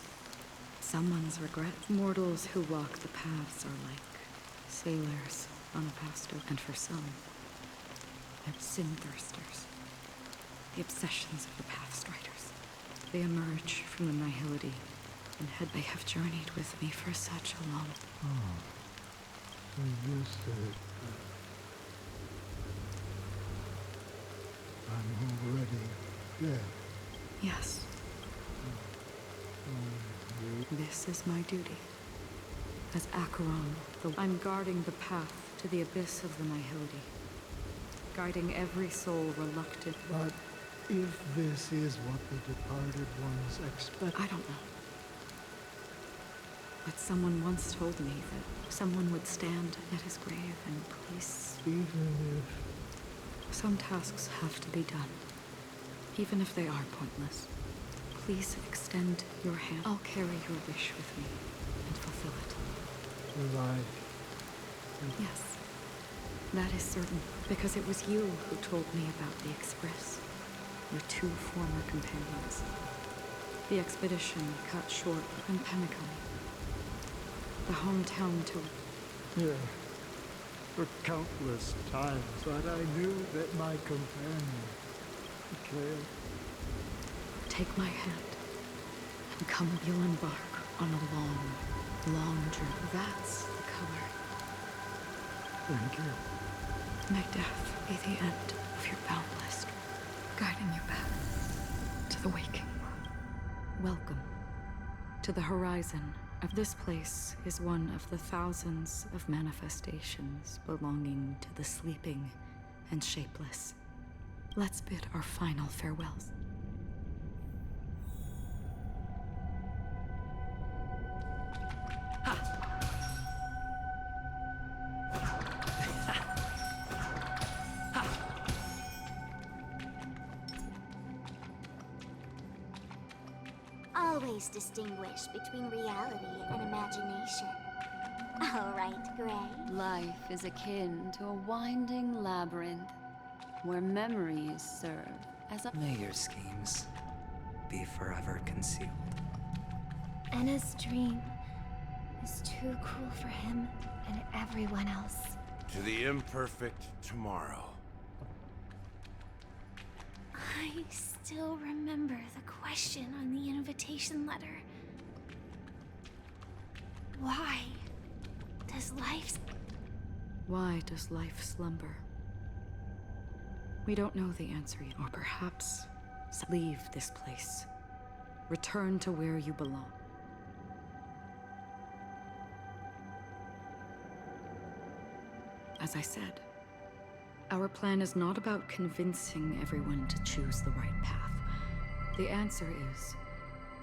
someone's regret. Mortals who walk the paths are like sailors on a past ocean. And for some, they're sin-thirsters. The obsessions of the Pathstriders. They emerge from the nihility and they have journeyed with me for such a long... Oh. So you said... I'm already dead. Yes. This is my duty. As Acheron, I'm guarding the path to the abyss of the nihility. Guiding every soul reluctant. But if this is what the departed ones expect... I don't know. But someone once told me that someone would stand at his grave and place... Even if... Some tasks have to be done. Even if they are pointless. Please extend your hand. I'll carry your wish with me and fulfill it. Yes. That is certain. Because it was you who told me about the Express. Your two former companions. The expedition cut short in Pemmican. The hometown to... Yeah. For countless times, but I knew that my companion, Mikhail... Take my hand, and come. You'll embark on a long, long journey. That's the color. Thank you. May death be the end of your boundless, guiding you back to the waking world. Welcome to the horizon. Of this place is one of the thousands of manifestations belonging to the sleeping and shapeless. Let's bid our final farewells. Always distinguish between reality and imagination. All right, Gray. Life is akin to a winding labyrinth where memories serve as a... May your schemes be forever concealed. Anna's dream is too cruel for him and everyone else. To the imperfect tomorrow. I still remember the question on the invitation letter. Why does life... Why does life slumber? We don't know the answer yet. Or perhaps leave this place. Return to where you belong. As I said, our plan is not about convincing everyone to choose the right path. The answer is,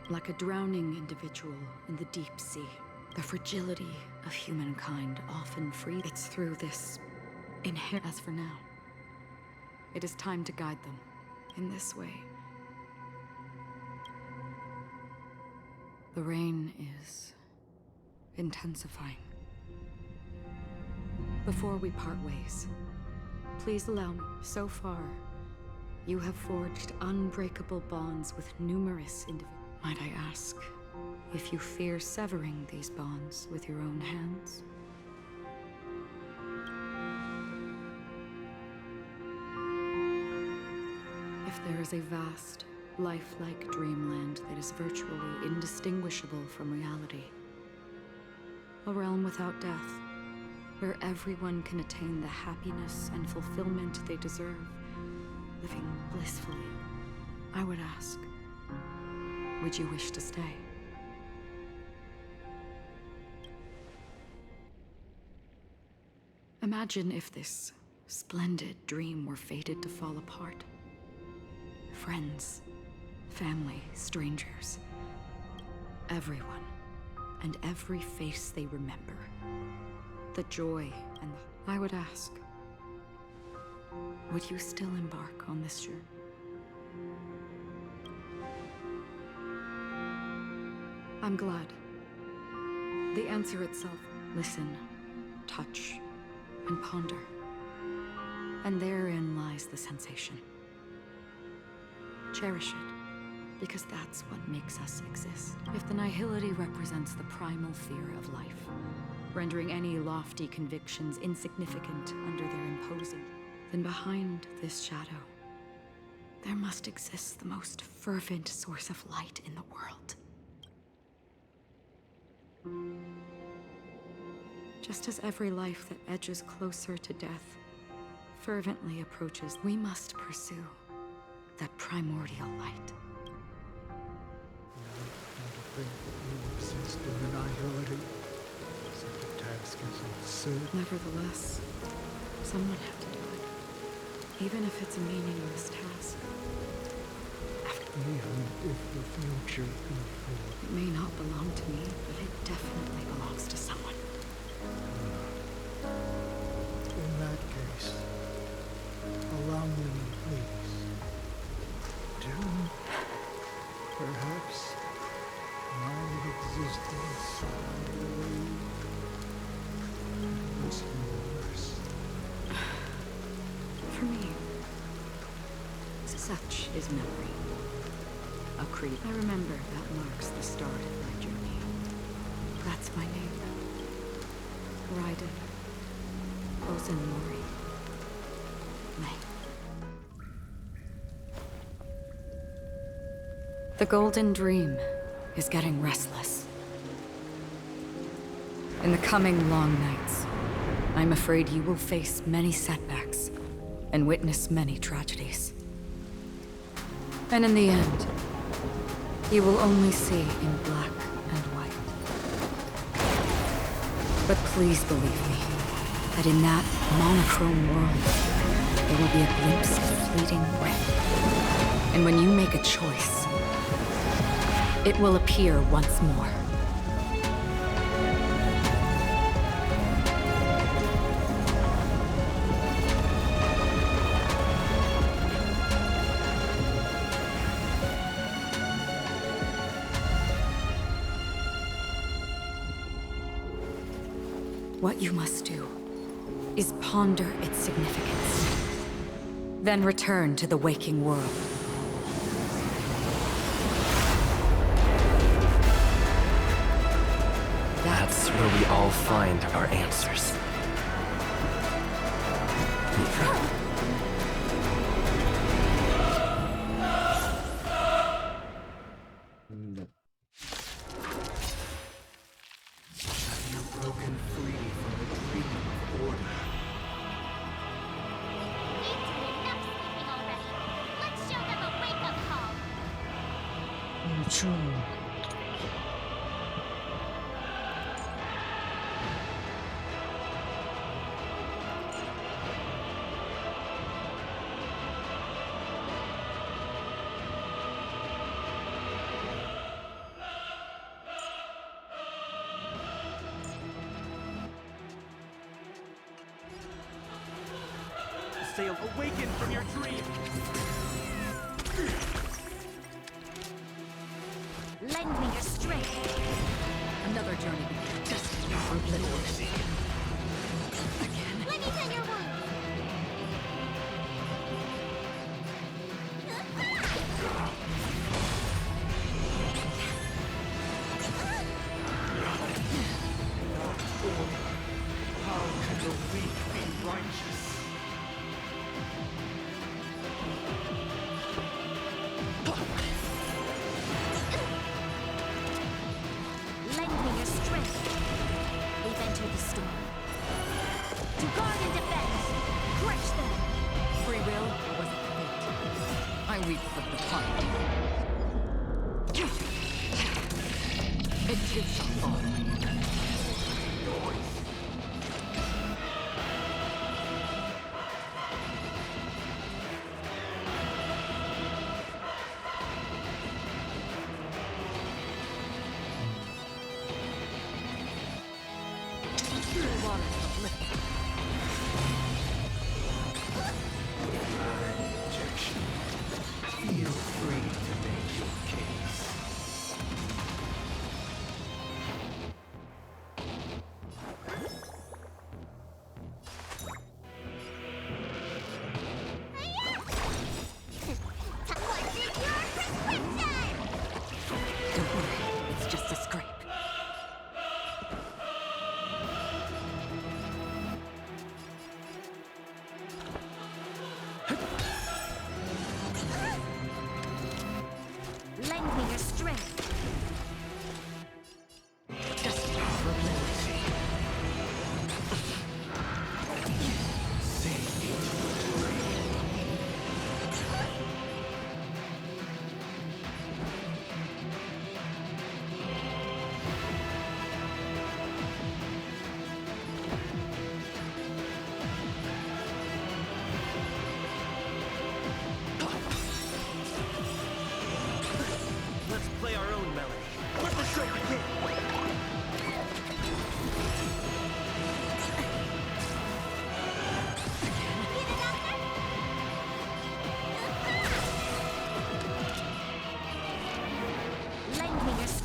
like a drowning individual in the deep sea, the fragility of humankind often free. It's through this inherent. As for now, it is time to guide them in this way. The rain is intensifying. Before we part ways, please allow me. So far, you have forged unbreakable bonds with numerous individuals. Might I ask if you fear severing these bonds with your own hands? If there is a vast, lifelike dreamland that is virtually indistinguishable from reality, a realm without death, where everyone can attain the happiness and fulfillment they deserve, living blissfully, I would ask, would you wish to stay? Imagine if this splendid dream were fated to fall apart. Friends, family, strangers. everyone, and every face they remember. The joy and the... I would ask, would you still embark on this journey? I'm glad. The answer itself. Listen, touch, and ponder. And therein lies the sensation. Cherish it, because that's what makes us exist. If the nihility represents the primal fear of life, rendering any lofty convictions insignificant under their imposing, then behind this shadow, there must exist the most fervent source of light in the world. Just as every life that edges closer to death fervently approaches, we must pursue that primordial light. Nevertheless, someone had to do it, even if it's a meaningless task. Even if the future unfolds. It may not belong to me, but it definitely belongs to someone. In that case, allow me, please, to perhaps my existence was yours. For me, such is memory. A creed. I remember that marks the start of my journey. That's my name. Raiden. Ozanmori. May. The Golden Dream is getting restless. In the coming long nights, I'm afraid you will face many setbacks and witness many tragedies. And in the end, you will only see in black and white. But please believe me, that in that monochrome world, there will be a glimpse of fleeting red. And when you make a choice, it will appear once more. What you must do is ponder its significance, then return to the waking world. That's where we all find our answers. Say, awaken from your dream! Lend me your strength. Another journey destined for oblivion. Let me tend your wounds. How can the weak be righteous? Lend me your strength. We've entered the storm. To guard and defend. Crush them. Free will or was it fate? I weep for the fun. It shall fall.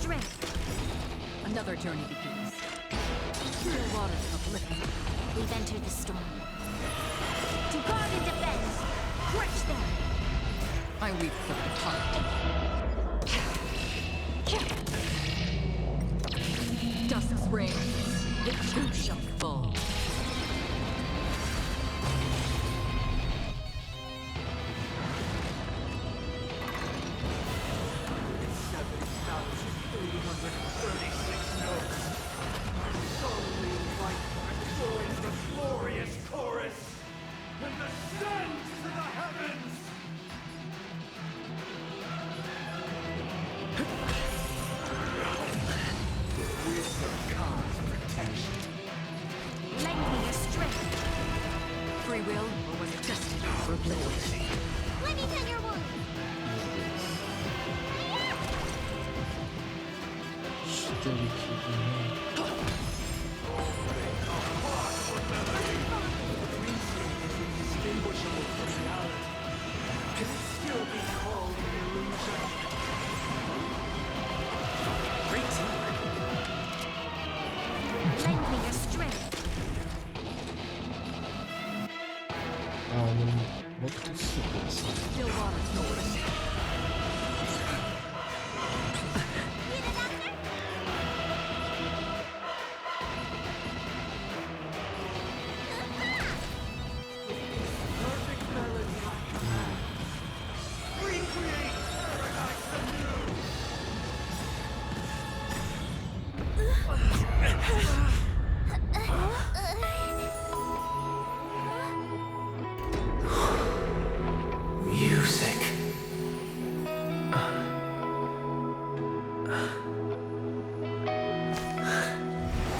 strength. Another journey begins. Still waters uplifted. We've entered the storm. To guard and defend, crush them! I weep for the taunt. Dusk's reign, the two shall fall.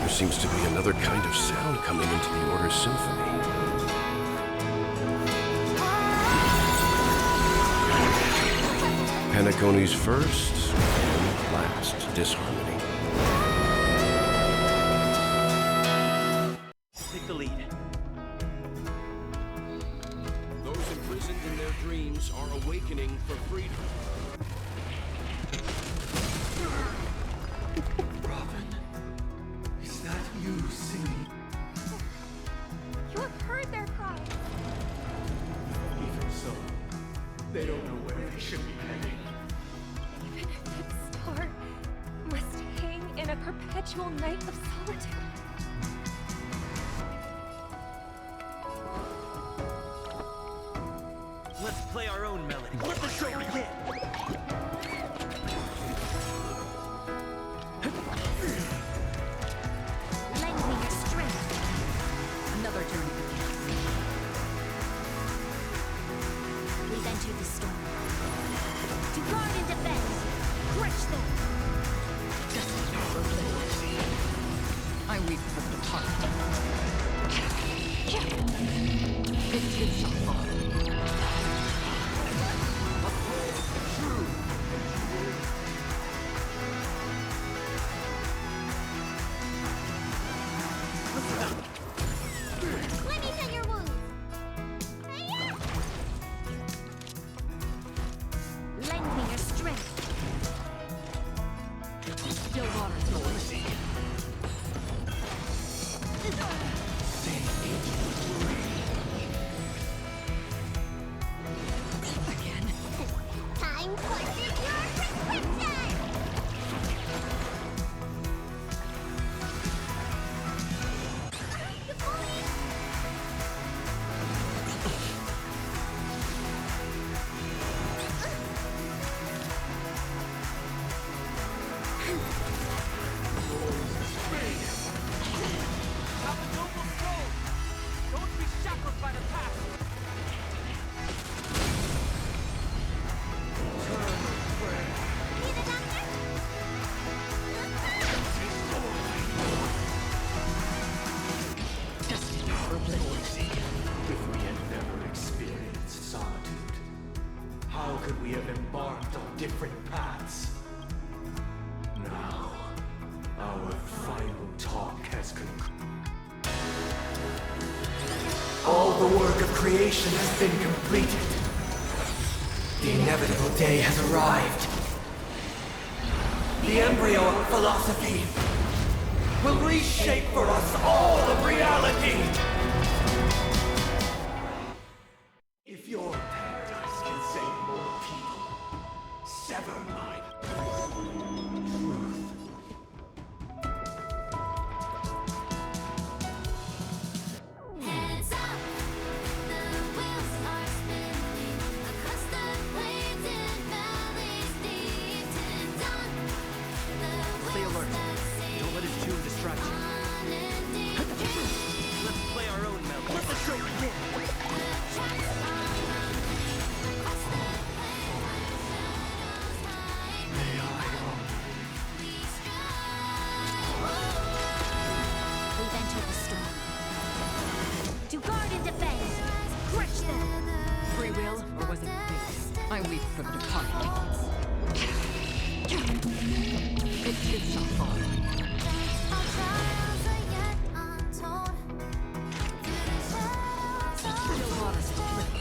Seems to be another kind of sound coming into the Order's symphony. Panacone's first and last disharmony. Take the lead. Those imprisoned in their dreams are awakening for freedom. You singing. You have heard their cries. Even so, they don't know where they should be heading. Even if that star must hang in a perpetual night of solitude. Let's play our own melody. Let the show begin. Another journey begins. We've entered the storm. To guard and defend, crush them! I weep for the taunt. It too shall fall. different paths. Now, our final talk has concluded. All the work of creation has been completed. The inevitable day has arrived. The embryo of philosophy will reshape for us all of reality. If your paradise can save more people, sever my truth. Heads up, the wheels are spinning across the plains and valleys deep to dawn. Stay alert. Don't let his tune distract you. Let's play our own melody. Let the show begin. We've entered the storm. To guard and defend, crush them. Free will, or was it fate? I weep for the departed. It too shall fall. Our trials are yet untold. Still waters to drink.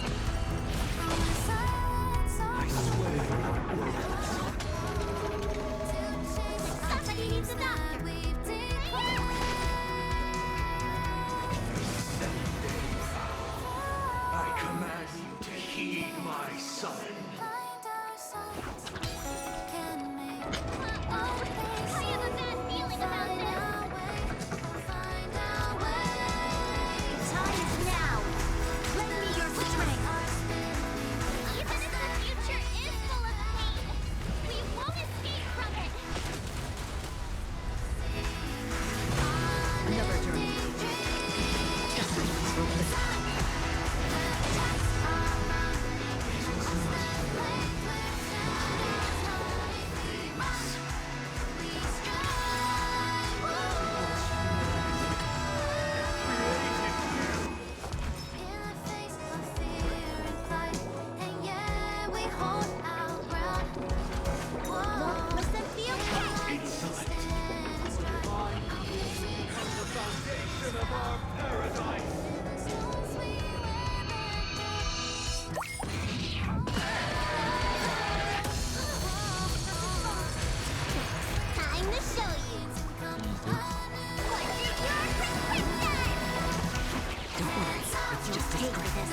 Somebody needs a doctor. I command you to heed my son. Another journey. Time to show you. Don't worry, it's just a Take scratch. this.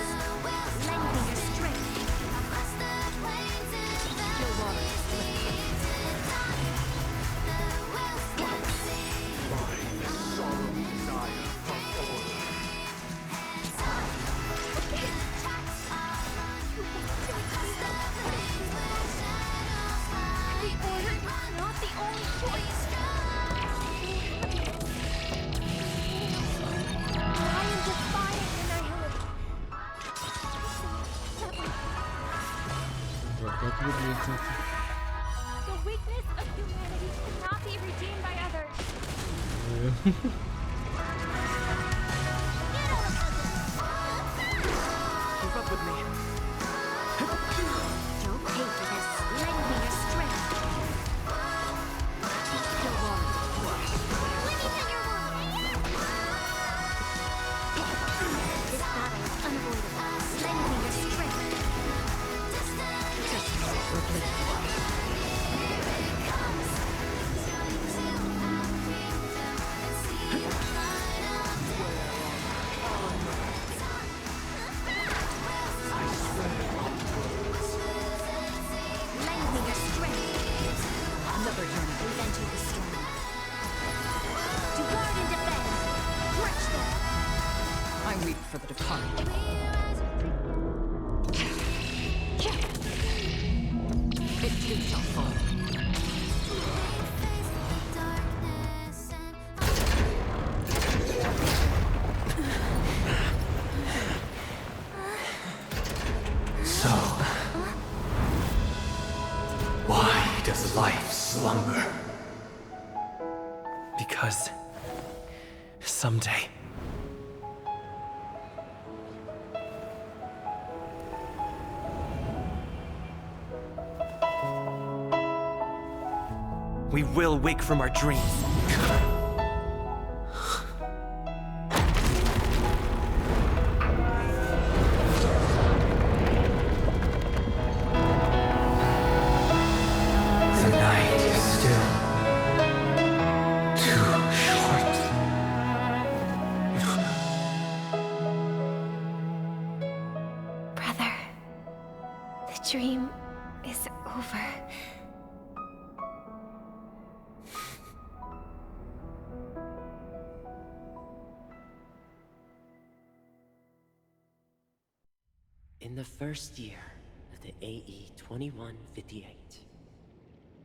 Lend me your strength. Still waters. The order is not the only choice. I am defying annihility. Как выглядит это? The weakness of humanity cannot be redeemed by others. Keep up with me. Don't pay for this. Lend me your strength. Still waters. Let me your wound. This battle is unavoidable. Lend me your strength. Lend me your strength. Another journey. We've entered the storm. To guard and defend, crush them. I weep for the departed. It too shall fall. So, why does life slumber? Because someday we will wake from our dreams. The night is still. dream is over. In the first year of the AE 2158,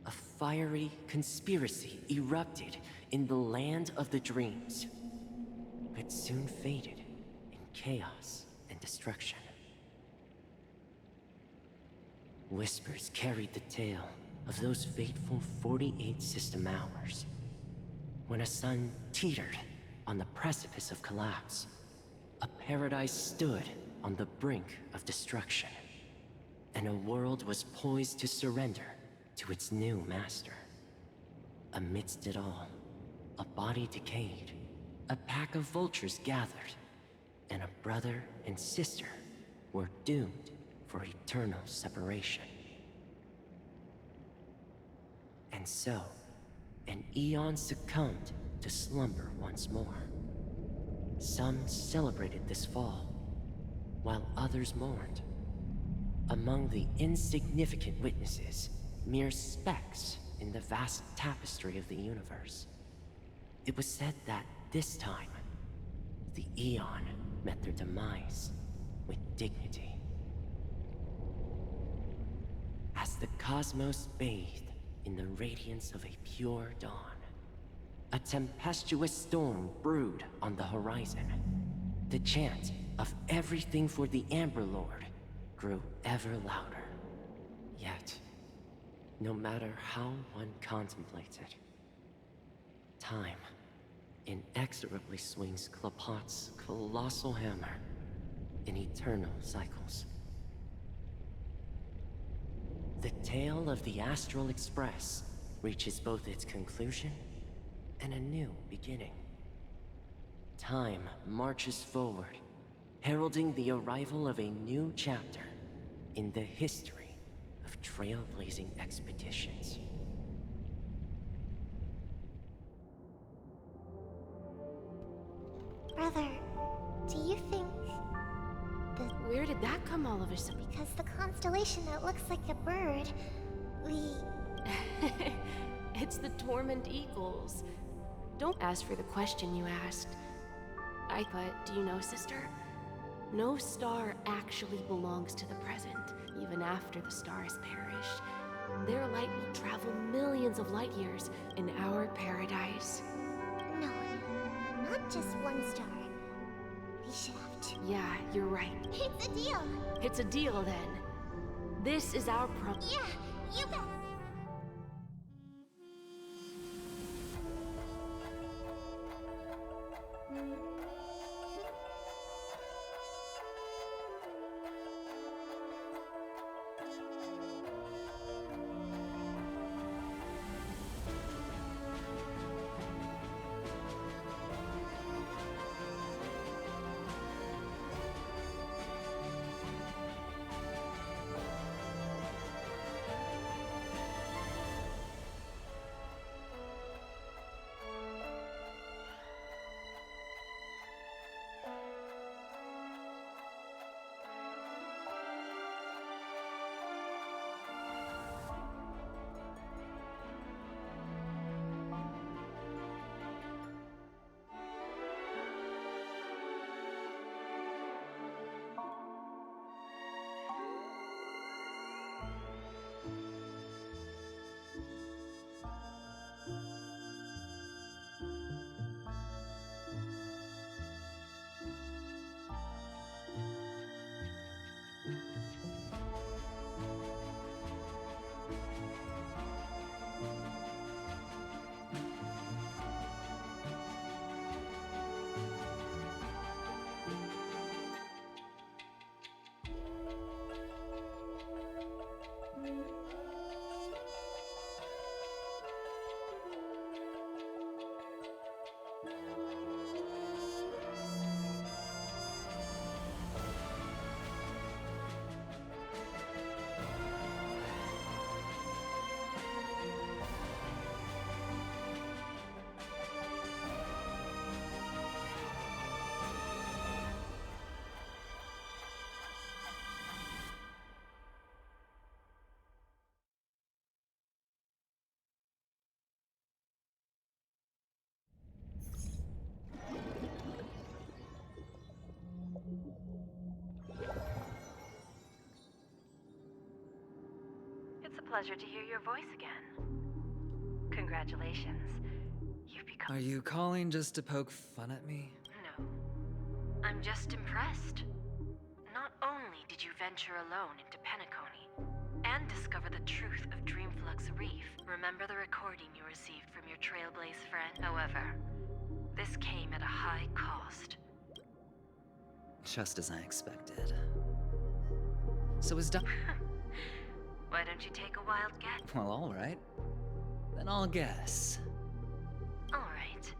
a fiery conspiracy erupted in the land of the dreams, but soon faded in chaos and destruction. Whispers carried the tale of those fateful 48 system hours, when a sun teetered on the precipice of collapse. A paradise stood on the brink of destruction, and a world was poised to surrender to its new master. Amidst it all, a body decayed, a pack of vultures gathered, and a brother and sister were doomed for eternal separation. And so, an eon succumbed to slumber once more. Some celebrated this fall, while others mourned. Among the insignificant witnesses, mere specks in the vast tapestry of the universe. It was said that this time, the Eon met their demise with dignity. As the cosmos bathed in the radiance of a pure dawn, a tempestuous storm brewed on the horizon. The chant of everything for the Amber Lord grew ever louder. Yet, no matter how one contemplated, time inexorably swings Klapot's colossal hammer in eternal cycles. The tale of the Astral Express reaches both its conclusion and a new beginning. Time marches forward, heralding the arrival of a new chapter in the history of trailblazing expeditions. Brother, do you think the... Where did that come all of a sudden? Because the constellation that looks like a bird, It's the Torment Eagles. Don't ask for the question you asked. But do you know, sister? No star actually belongs to the present, even after the star has perished. Their light will travel millions of light years in our paradise. No, not just one star. We should have two. Yeah, you're right. It's a deal. It's a deal, then. This is our Yeah, you bet. pleasure to hear your voice again. Congratulations. You've become... Are you calling just to poke fun at me? No. I'm just impressed. Not only did you venture alone into Penacony, and discover the truth of Dreamflux Reef, remember the recording you received from your Trailblaze friend? However, this came at a high cost. Just as I expected. So is Don... Why don't you take a wild guess? Well, alright. Then I'll guess. Alright.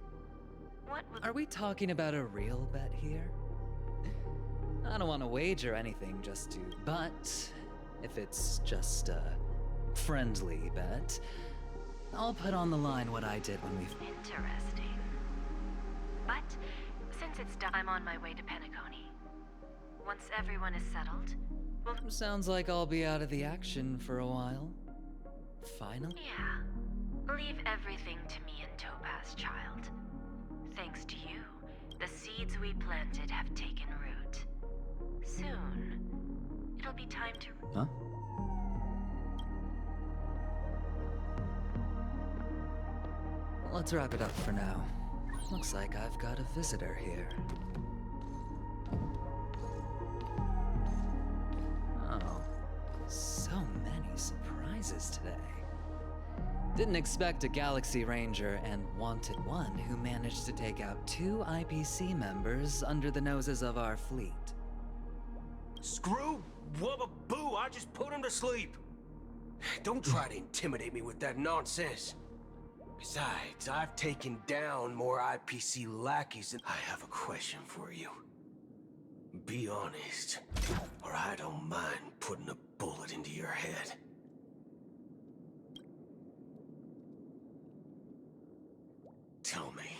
What would... Are we talking about a real bet here? I don't want to wager anything just to... But if it's just a friendly bet, I'll put on the line what I did when we... Interesting. But since it's done, I'm on my way to Penacony. Once everyone is settled, we'll... Sounds like I'll be out of the action for a while. Finally? Yeah. Leave everything to me and Topaz, child. Thanks to you, the seeds we planted have taken root. Soon, it'll be time to... Huh? Let's wrap it up for now. Looks like I've got a visitor here. Oh, so many surprises today. Didn't expect a Galaxy Ranger and Wanted One who managed to take out 2 IPC members under the noses of our fleet. Screw wubba boo, I just put him to sleep. Don't try to intimidate me with that nonsense. Besides, I've taken down more IPC lackeys than... I have a question for you. Be honest, or I don't mind putting a bullet into your head. Tell me,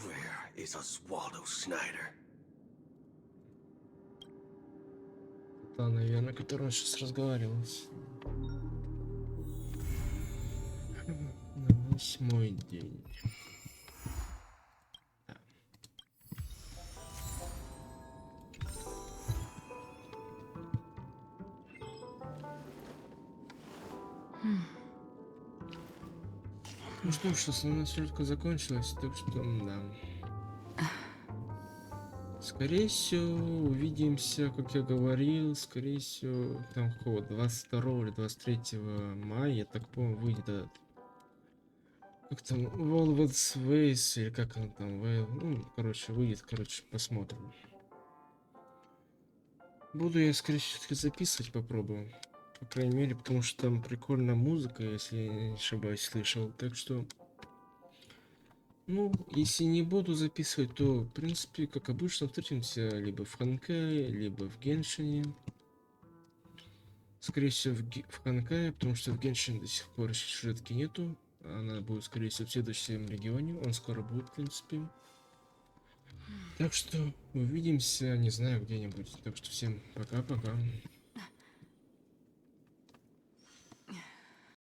where is Oswaldo Snyder? Та, наверное, который он сейчас разговаривал. На 8-й день. Да. Ну что ж, основная сюжетка закончилась, так что да. Скорее всего, увидимся, как я говорил, скорее всего, там какого 22 или 23 мая, я так помню, выйдет этот, как там, Velvet's Ways, или как он там, ну, короче, выйдет, короче, посмотрим. Буду я, скорее всего, все-таки записывать, попробую, по крайней мере, потому что там прикольная музыка, если я не ошибаюсь, слышал, так что... Ну, если не буду записывать, то, в принципе, как обычно, встретимся либо в Honkai, либо в Геншине. Скорее всего, в Honkai, потому что в Геншине до сих пор сюжетки нету. Она будет, скорее всего, в следующем регионе. Он скоро будет, в принципе. Так что увидимся, не знаю, где-нибудь. Так что всем пока-пока.